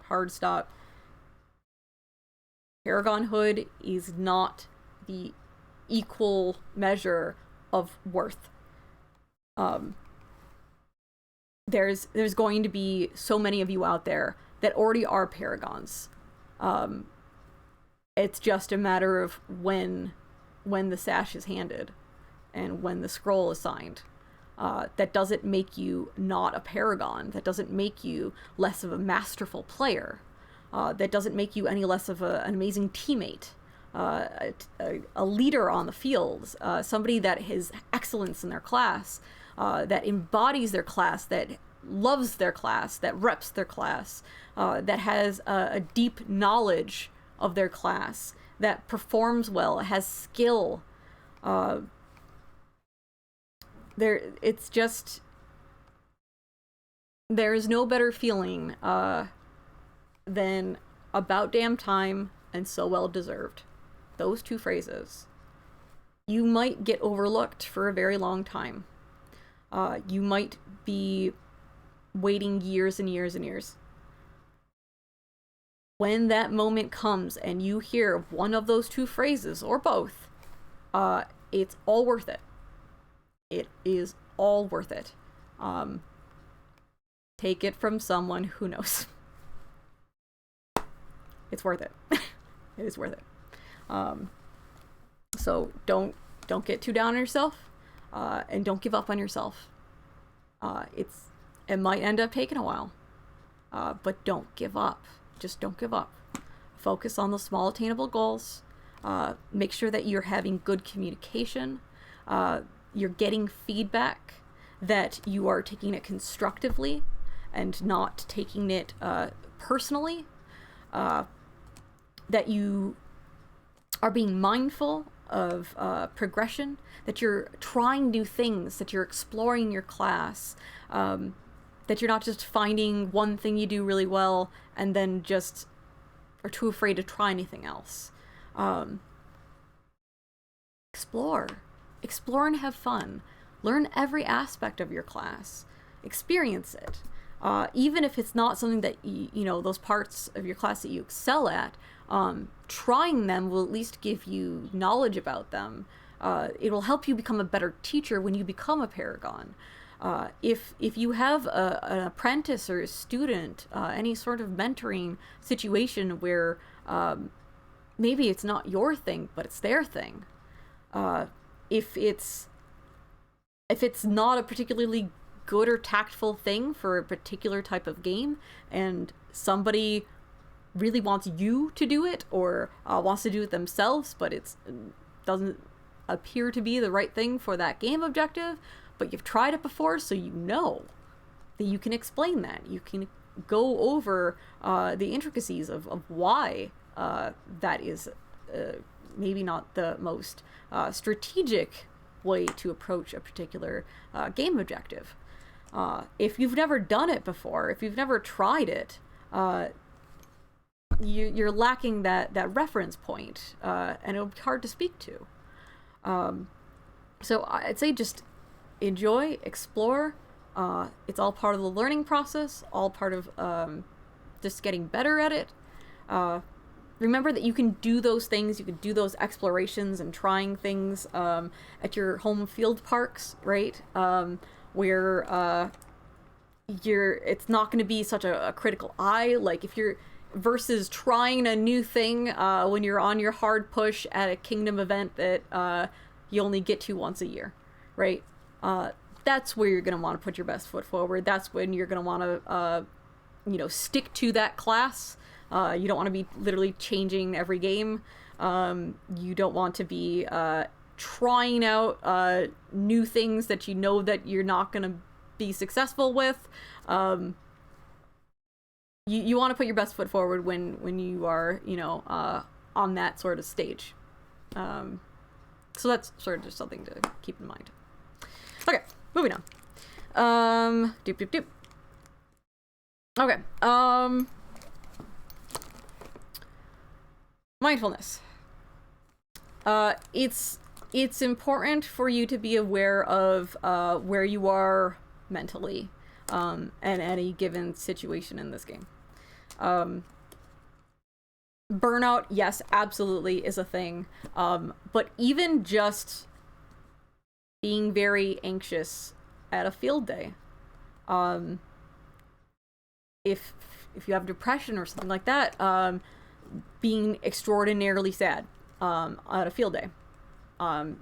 hard stop. Paragonhood is not the equal measure of worth. There's going to be so many of you out there that already are Paragons. It's just a matter of when the sash is handed and when the scroll is signed. That doesn't make you not a Paragon. That doesn't make you less of a masterful player. That doesn't make you any less of an amazing teammate, a leader on the field, somebody that has excellence in their class, that embodies their class, that loves their class, that reps their class, that has a deep knowledge of their class, that performs well, has skill. It's just, there is no better feeling than about damn time and so well deserved. Those two phrases. You might get overlooked for a very long time. You might be waiting years and years and years. When that moment comes and you hear one of those two phrases, or both, it's all worth it. It is all worth it. Take it from someone who knows. It's worth it. It is worth it. So don't get too down on yourself, and don't give up on yourself. It might end up taking a while, but don't give up. Just don't give up. Focus on the small attainable goals. Make sure that you're having good communication. You're getting feedback, that you are taking it constructively and not taking it personally. That you are being mindful of progression, that you're trying new things, that you're exploring your class, that you're not just finding one thing you do really well and then just are too afraid to try anything else. Explore and have fun. Learn every aspect of your class. Experience it. Even if it's not something that you know, those parts of your class that you excel at, trying them will at least give you knowledge about them. It will help you become a better teacher when you become a Paragon. If you have an apprentice or a student, any sort of mentoring situation where maybe it's not your thing, but it's their thing. If it's not a particularly good or tactful thing for a particular type of game, and somebody really wants you to do it, or wants to do it themselves, but it doesn't appear to be the right thing for that game objective, but you've tried it before, so you know that you can explain that. You can go over the intricacies of why that is maybe not the most strategic way to approach a particular game objective. If you've never done it before, if you've never tried it, you're lacking that reference point, and it'll be hard to speak to. So I'd say just enjoy, explore. It's all part of the learning process, all part of just getting better at it. remember that you can do those things, you can do those explorations and trying things at your home field parks, right? Where it's not going to be such a critical eye. Like if you're versus trying a new thing when you're on your hard push at a kingdom event that you only get to once a year, right? That's where you're going to want to put your best foot forward. That's when you're going to want to stick to that class. You don't want to be literally changing every game. You don't want to be trying out new things that you know that you're not going to be successful with. You want to put your best foot forward when you are, on that sort of stage. So that's sort of just something to keep in mind. Okay, moving on. Doop. Okay, mindfulness. It's important for you to be aware of where you are mentally in any given situation in this game. Burnout, yes, absolutely is a thing. But even just being very anxious at a field day, if you have depression or something like that, being extraordinarily sad at a field day,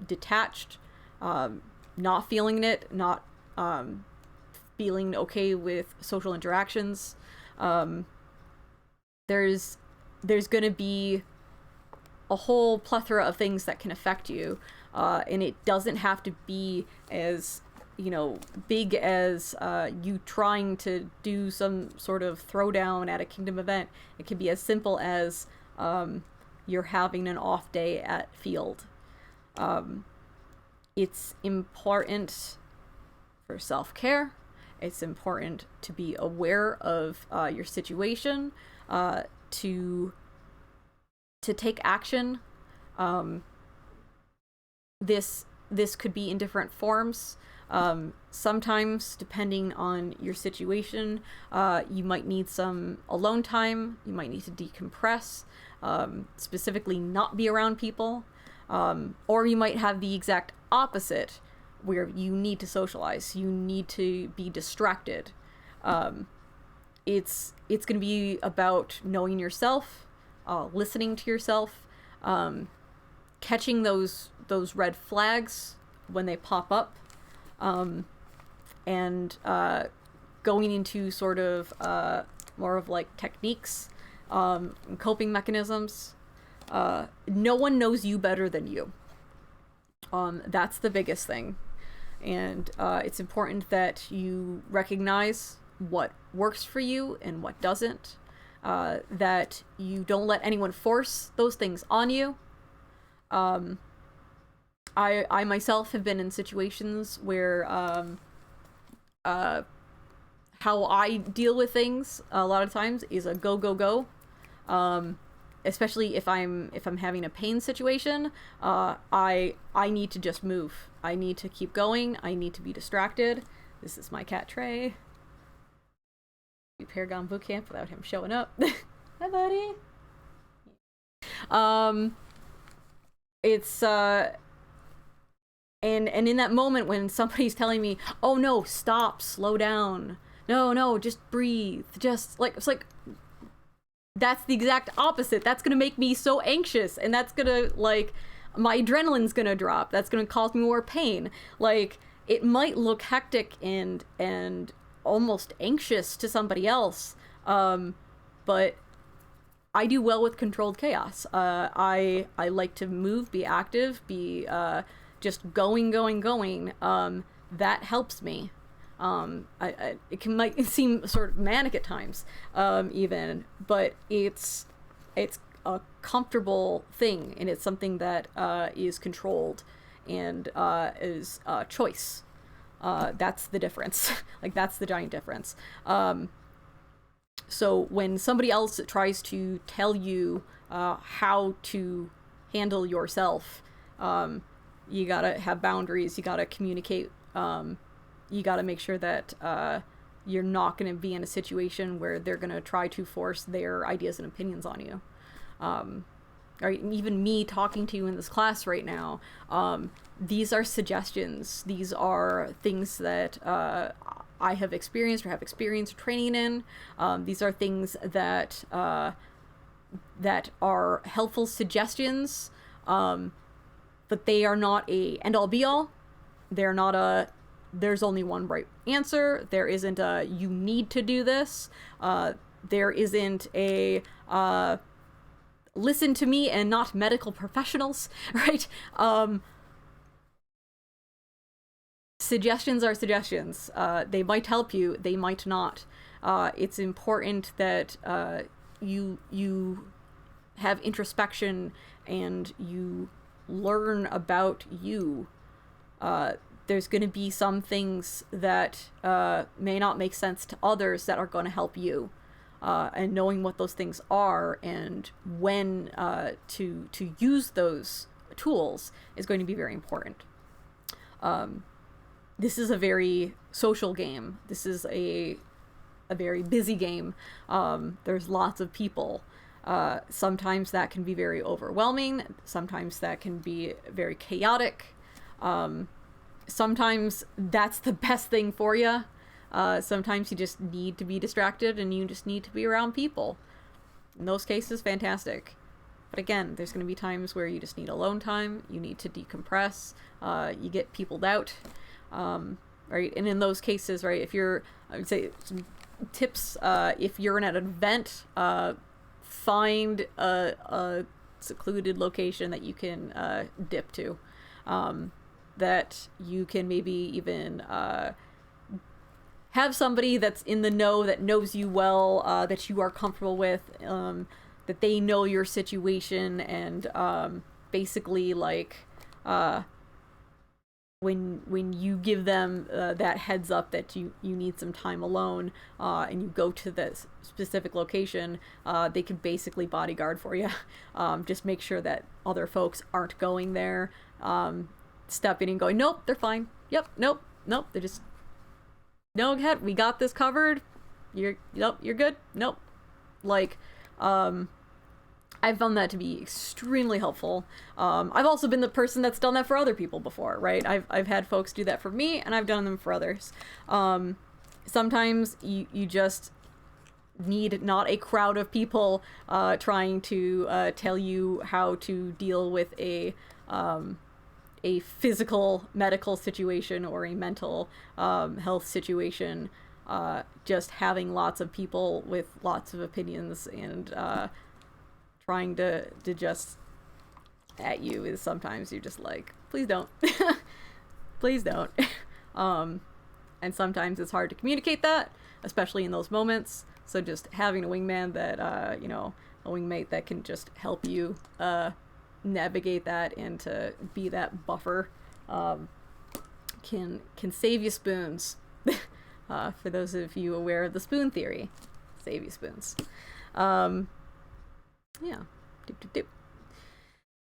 detached, not feeling it, not feeling okay with social interactions. There's going to be a whole plethora of things that can affect you, and it doesn't have to be as big as you trying to do some sort of throwdown at a kingdom event. It can be as simple as you're having an off day at field. It's important for self-care. It's important to be aware of your situation, to take action. This could be in different forms. Sometimes, depending on your situation, you might need some alone time. You might need to decompress, specifically not be around people. Or you might have the exact opposite, where you need to socialize. You need to be distracted. It's going to be about knowing yourself, listening to yourself, catching those red flags when they pop up, and going into sort of more of like techniques, coping mechanisms. No one knows you better than you. That's the biggest thing. And it's important that you recognize what works for you and what doesn't. That you don't let anyone force those things on you. I myself have been in situations where how I deal with things a lot of times is a go. Especially if I'm having a pain situation, I need to just move. I need to keep going. I need to be distracted. This is my cat Trey. Paragon Bootcamp without him showing up. Hi, buddy. It's and in that moment when somebody's telling me, "Oh no, stop, slow down. No, just breathe." Just like it's like. That's the exact opposite. That's gonna make me so anxious, and that's gonna, like, my adrenaline's gonna drop. That's gonna cause me more pain. Like, it might look hectic and almost anxious to somebody else, but I do well with controlled chaos. I like to move, be active, be just going. That helps me. It might seem sort of manic at times, even, but it's a comfortable thing, and it's something that is controlled and is choice. That's the difference. Like, that's the giant difference. So when somebody else tries to tell you how to handle yourself, you gotta have boundaries. You gotta communicate. You got to make sure that you're not going to be in a situation where they're going to try to force their ideas and opinions on you. or even me talking to you in this class right now, these are suggestions. These are things that I have experienced or have experience training in. These are things that that are helpful suggestions, but they are not a end-all be-all. They're not a there's only one right answer. There isn't a you need to do this. There isn't a listen to me and not medical professionals, right? Suggestions are suggestions. They might help you, they might not. It's important that you have introspection and you learn about you. There's going to be some things that may not make sense to others that are going to help you. And knowing what those things are and when to use those tools is going to be very important. This is a very social game. This is a very busy game. There's lots of people. Sometimes that can be very overwhelming. Sometimes that can be very chaotic. Sometimes that's the best thing for you. Sometimes you just need to be distracted and you just need to be around people. In those cases, fantastic. But again, there's going to be times where you just need alone time. You need to decompress. You get peopled out. Right? And in those cases, right, if you're, I would say some tips, if you're in an event, find a secluded location that you can dip to. That you can maybe even have somebody that's in the know, that knows you well, that you are comfortable with, that they know your situation, and basically like when you give them that heads up that you need some time alone, and you go to this specific location, they can basically bodyguard for you. Just make sure that other folks aren't going there, stepping and going, nope, they're fine. Yep, nope, they're just, no, ahead, we got this covered. Nope, you're good. Nope. Like, I've found that to be extremely helpful. I've also been the person that's done that for other people before, right? I've had folks do that for me, and I've done them for others. Sometimes you just need not a crowd of people trying to tell you how to deal with a physical medical situation or a mental health situation. Just having lots of people with lots of opinions and trying to just at you is sometimes you're just like, please don't. Please don't. And sometimes it's hard to communicate that, especially in those moments. So just having a wingman that, a wingmate that can just help you navigate that and to be that buffer can save you spoons. For those of you aware of the spoon theory, save you spoons. Yeah. Doop, doop, doop.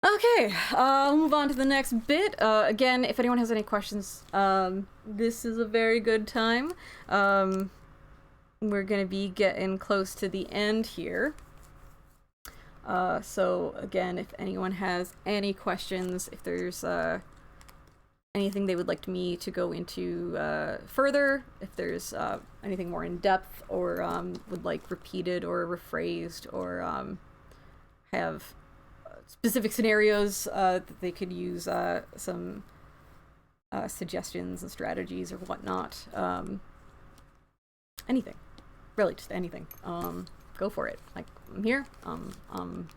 Okay, we'll move on to the next bit. Again, if anyone has any questions, this is a very good time. We're gonna be getting close to the end here. So again, if anyone has any questions, if there's anything they would like me to go into further, if there's anything more in depth, or would like repeated or rephrased, or have specific scenarios that they could use some suggestions and strategies or whatnot, anything, really, just anything. Go for it. Like, I'm here. I'm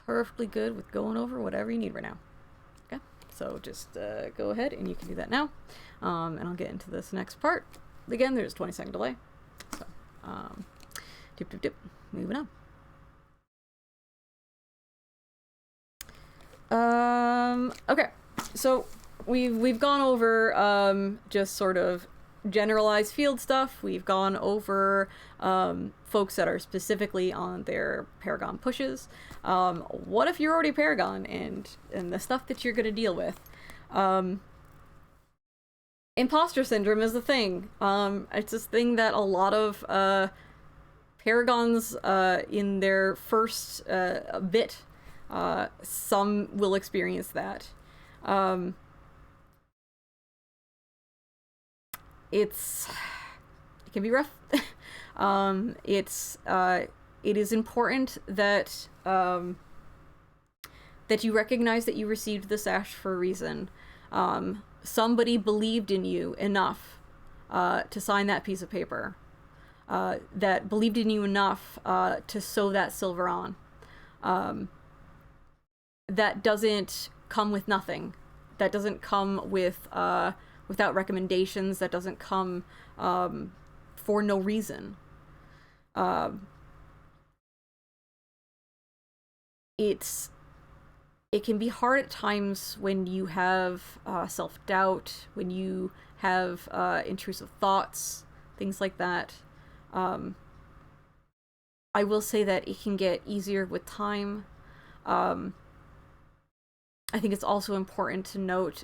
perfectly good with going over whatever you need right now. Okay, so just go ahead and you can do that now, and I'll get into this next part. Again, there's a 20-second delay. So, dip, dip, dip. Moving on. Okay, so we've gone over just sort of generalized field stuff. We've gone over folks that are specifically on their Paragon pushes. What if you're already Paragon and the stuff that you're going to deal with? Imposter syndrome is a thing. It's this thing that a lot of Paragons, in their first bit, some will experience that. It can be rough. It is important that that you recognize that you received the sash for a reason. Somebody believed in you enough to sign that piece of paper. That believed in you enough to sew that silver on. That doesn't come with nothing. That doesn't come with without recommendations. That doesn't come for no reason. It can be hard at times when you have self-doubt, when you have intrusive thoughts, things like that. I will say that it can get easier with time. I think it's also important to note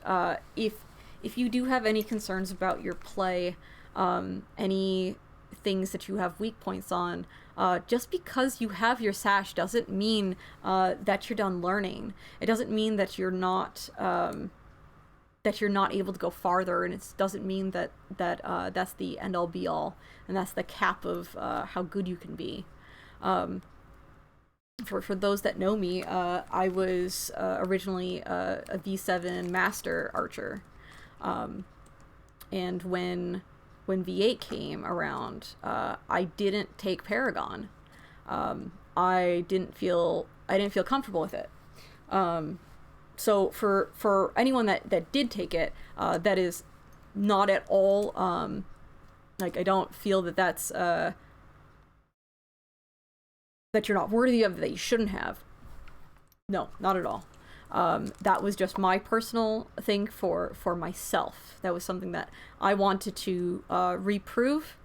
if you do have any concerns about your play, any things that you have weak points on, just because you have your sash doesn't mean that you're done learning. It doesn't mean that you're not able to go farther, and it doesn't mean that that's the end all be all, and that's the cap of how good you can be. For those that know me, I was originally a V7 master archer, and when V8 came around, I didn't take Paragon. I didn't feel comfortable with it. So for anyone that did take it, that is not at all like, I don't feel that that's that you're not worthy of, that you shouldn't have. No, not at all. That was just my personal thing for myself. That was something that I wanted to reprove.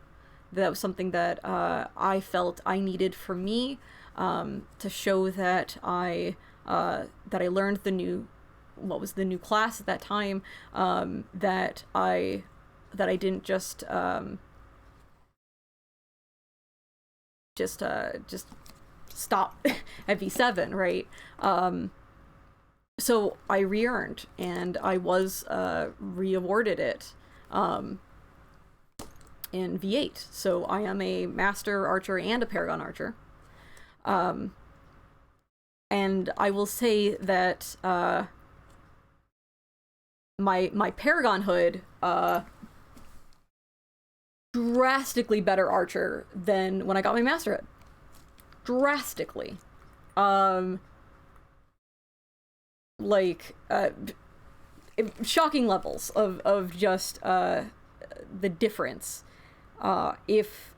That was something that I felt I needed for me, to show that I learned the new class at that time, that I didn't just stop at V7, right? So I re-earned, and I was re-awarded it in V8. So I am a master archer and a Paragon archer. And I will say that my Paragon hood, drastically better archer than when I got my master hood. Drastically. Shocking levels of just the difference. If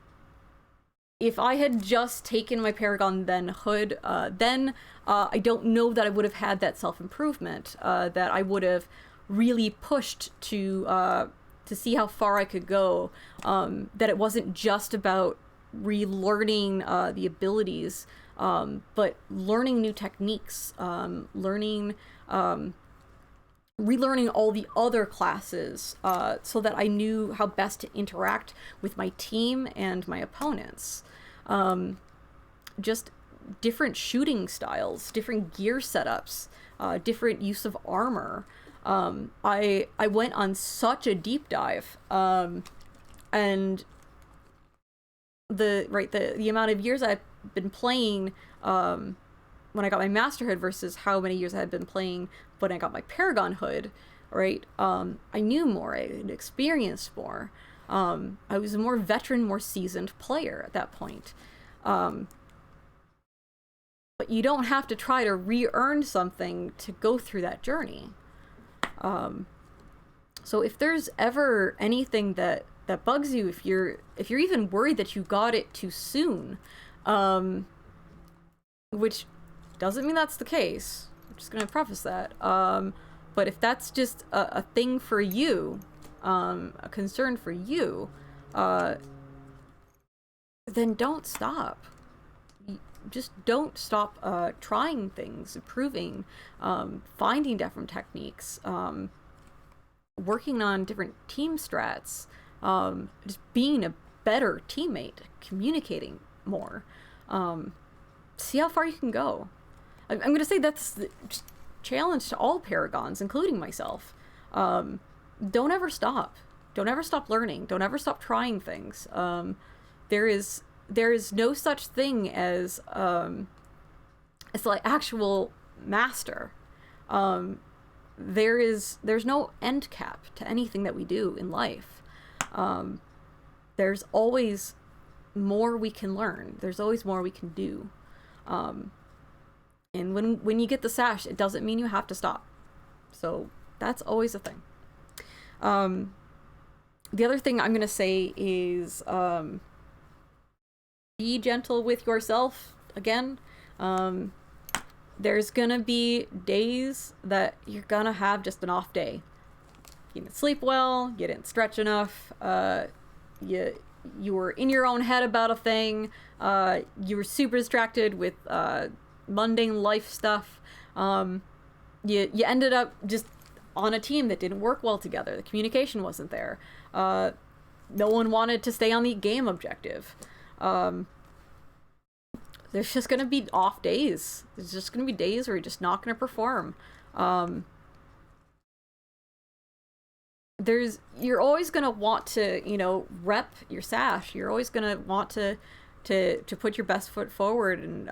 I had just taken my Paragon then hood, then I don't know that I would have had that self-improvement, that I would have really pushed to see how far I could go, that it wasn't just about relearning the abilities, but learning new techniques, relearning all the other classes, so that I knew how best to interact with my team and my opponents. Just different shooting styles, different gear setups, different use of armor. I went on such a deep dive, and the amount of years I've been playing when I got my master hood versus how many years I had been playing when I got my Paragon hood, right? I knew more, I had experienced more. I was a more veteran, more seasoned player at that point. But you don't have to try to re-earn something to go through that journey. So if there's ever anything that bugs you, if you're even worried that you got it too soon, which doesn't mean that's the case, I'm just gonna preface that, but if that's just a thing for you, a concern for you, then don't stop. Just don't stop trying things, improving, finding different techniques, working on different team strats, just being a better teammate, communicating more. See how far you can go. I'm going to say that's the challenge to all Paragons, including myself. Don't ever stop. Don't ever stop learning. Don't ever stop trying things. There is no such thing as like actual master. There's no end cap to anything that we do in life. There's always more we can learn. There's always more we can do. And when you get the sash, it doesn't mean you have to stop. So that's always a thing. The other thing I'm going to say is be gentle with yourself. Again, there's going to be days that you're going to have just an off day. You didn't sleep well, you didn't stretch enough, you were in your own head about a thing, you were super distracted with mundane life stuff. You ended up just on a team that didn't work well together. The communication wasn't there. No one wanted to stay on the game objective. There's just gonna be off days. There's just gonna be days where you're just not gonna perform. You're always gonna want to, rep your sash. You're always gonna want to put your best foot forward. And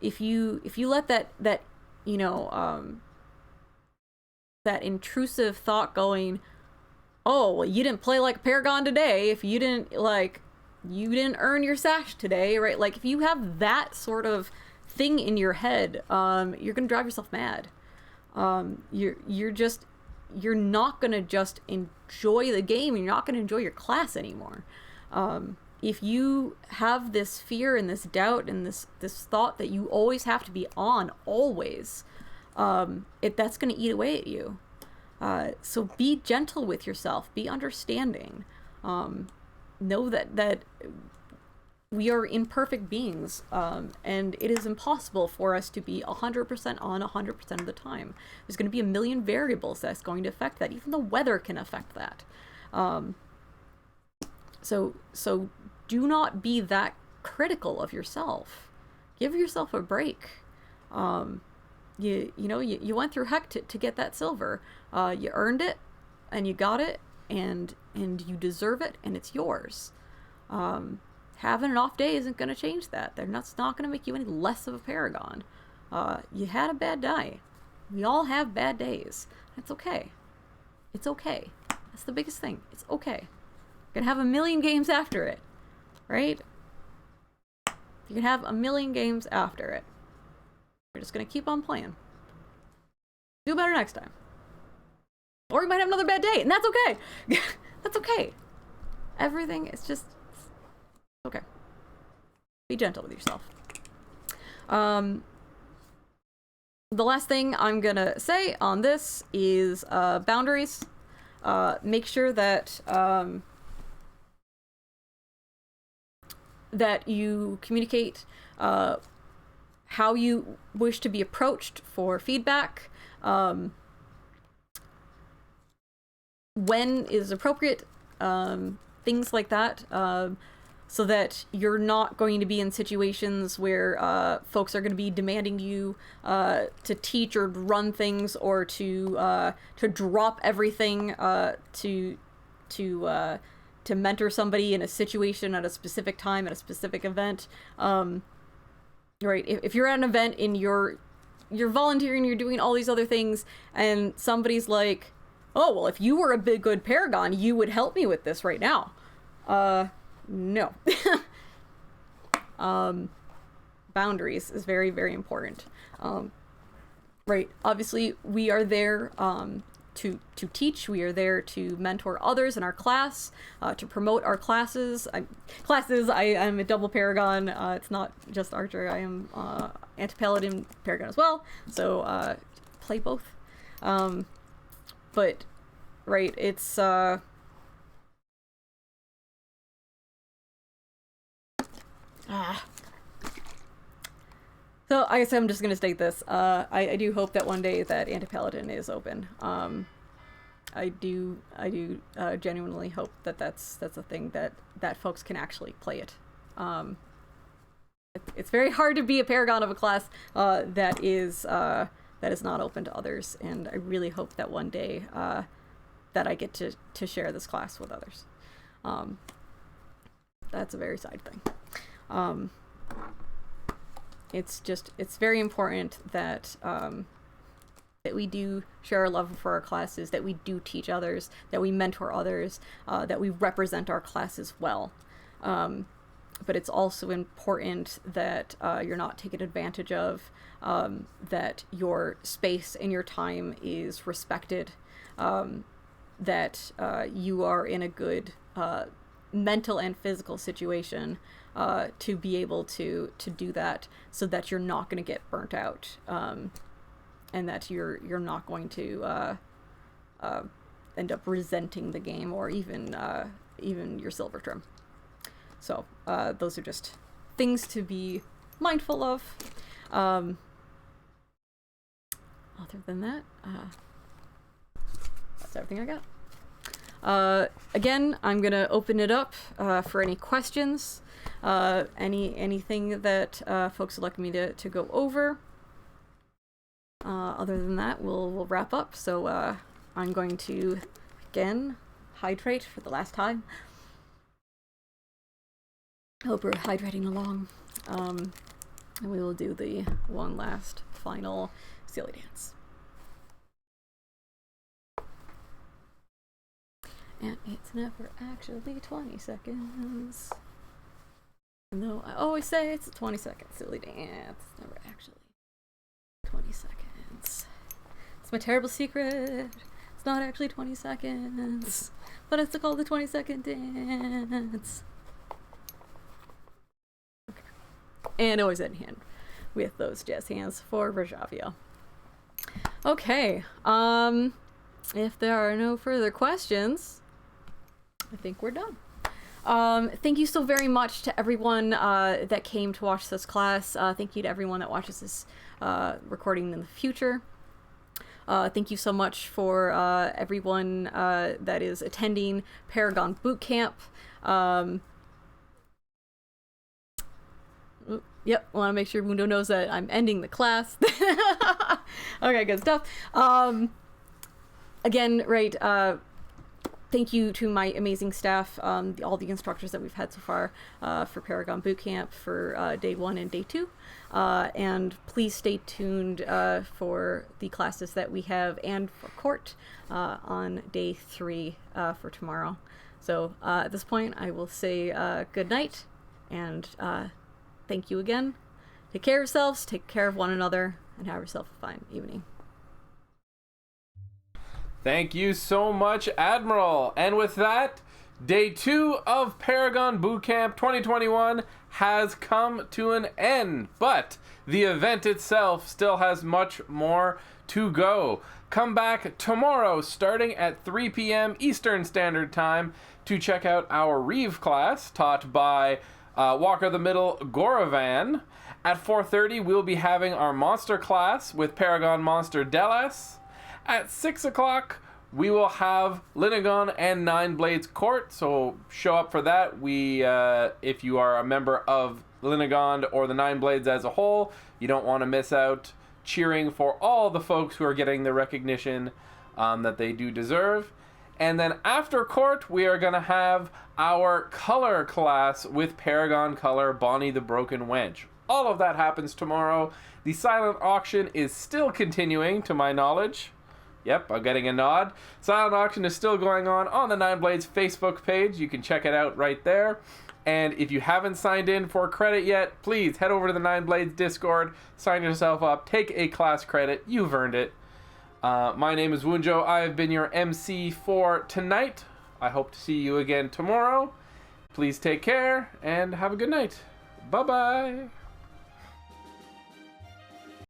if you let that that intrusive thought going, oh, well, you didn't play like a Paragon today, if you didn't earn your sash today, right? Like, if you have that sort of thing in your head, you're gonna drive yourself mad. You're not gonna just enjoy the game. You're not gonna enjoy your class anymore. If you have this fear and this doubt and this thought that you always have to be on, always, that's going to eat away at you. So be gentle with yourself. Be understanding. Know that we are imperfect beings, and it is impossible for us to be 100% on 100% of the time. There's going to be a million variables that's going to affect that. Even the weather can affect that. So do not be that critical of yourself. Give yourself a break. You went through heck to get that silver. You earned it, and you got it, and you deserve it, and it's yours. Having an off day isn't going to change that. That's not going to make you any less of a Paragon. You had a bad day. We all have bad days. It's okay. It's okay. That's the biggest thing. It's okay. You're going to have a million games after it, right? You can have a million games after it. We're just going to keep on playing. Do better next time. Or you might have another bad day, and that's okay. That's okay. Everything is just okay. Be gentle with yourself. The last thing I'm going to say on this is boundaries. Make sure that that you communicate how you wish to be approached for feedback, when is appropriate, things like that, so that you're not going to be in situations where folks are going to be demanding you to teach or run things, or to drop everything to mentor somebody in a situation at a specific time at a specific event. Right, if you're at an event and you're volunteering, you're doing all these other things, and somebody's like, oh, well, if you were a big good Paragon, you would help me with this right now. No. Boundaries is very, very important. Right, obviously we are there to teach. We are there to mentor others in our class, to promote our classes. I am a double Paragon. It's not just Archer. I am Anti-Paladin Paragon as well. So play both. But right, it's so I guess I'm just gonna state this. I do hope that one day that Anti-Paladin is open. I do genuinely hope that that's a thing that folks can actually play it. It's very hard to be a paragon of a class that is not open to others, and I really hope that one day that I get to share this class with others. That's a very side thing. It's very important that that we do share our love for our classes, that we do teach others, that we mentor others, that we represent our classes well. But it's also important that you're not taken advantage of, that your space and your time is respected, that you are in a good mental and physical situation to be able to do that, so that you're not going to get burnt out, and that you're not going to end up resenting the game, or even your silver trim. So those are just things to be mindful of. Other than that, that's everything I got. Again, I'm gonna open it up for any questions, anything that folks would like me to go over. Other than that, we'll wrap up. So I'm going to again hydrate for the last time. Hope we're hydrating along, and we will do the one last final silly dance. And it's never actually 20 seconds. Though I always say it's a 20-second silly dance, it's never actually 20 seconds. It's my terrible secret. It's not actually 20 seconds, but it's called the 20-second dance. Okay. And always in hand with those jazz hands for Rajavia. Okay. If there are no further questions, I think we're done. Thank you so very much to everyone that came to watch this class. Thank you to everyone that watches this recording in the future. Thank you so much for everyone that is attending Paragon Bootcamp. Yep, want to make sure Wundo knows that I'm ending the class. Okay, good stuff. Again, right, thank you to my amazing staff, all the instructors that we've had so far for Paragon Bootcamp for day 1 and day 2. And please stay tuned for the classes that we have and for court on day 3 for tomorrow. So at this point, I will say good night, and thank you again. Take care of yourselves, take care of one another, and have yourself a fine evening. Thank you so much, Admiral. And with that, day 2 of Paragon Bootcamp 2021 has come to an end, but the event itself still has much more to go. Come back tomorrow starting at 3 p.m. Eastern Standard Time to check out our Reeve class taught by Walker the Middle Goravan. At 4:30, we'll be having our monster class with Paragon Monster Delas. At 6 o'clock, we will have Linagon and Nine Blades Court, so show up for that. If you are a member of Linagon or the Nine Blades as a whole, you don't want to miss out cheering for all the folks who are getting the recognition that they do deserve. And then after court, we are going to have our color class with Paragon Color Bonnie the Broken Wench. All of that happens tomorrow. The silent auction is still continuing, to my knowledge. Yep, I'm getting a nod. Silent auction is still going on the Nine Blades Facebook page. You can check it out right there. And if you haven't signed in for credit yet, please head over to the Nine Blades Discord, sign yourself up, take a class credit. You've earned it. My name is Wunjo. I have been your MC for tonight. I hope to see you again tomorrow. Please take care and have a good night. Bye-bye.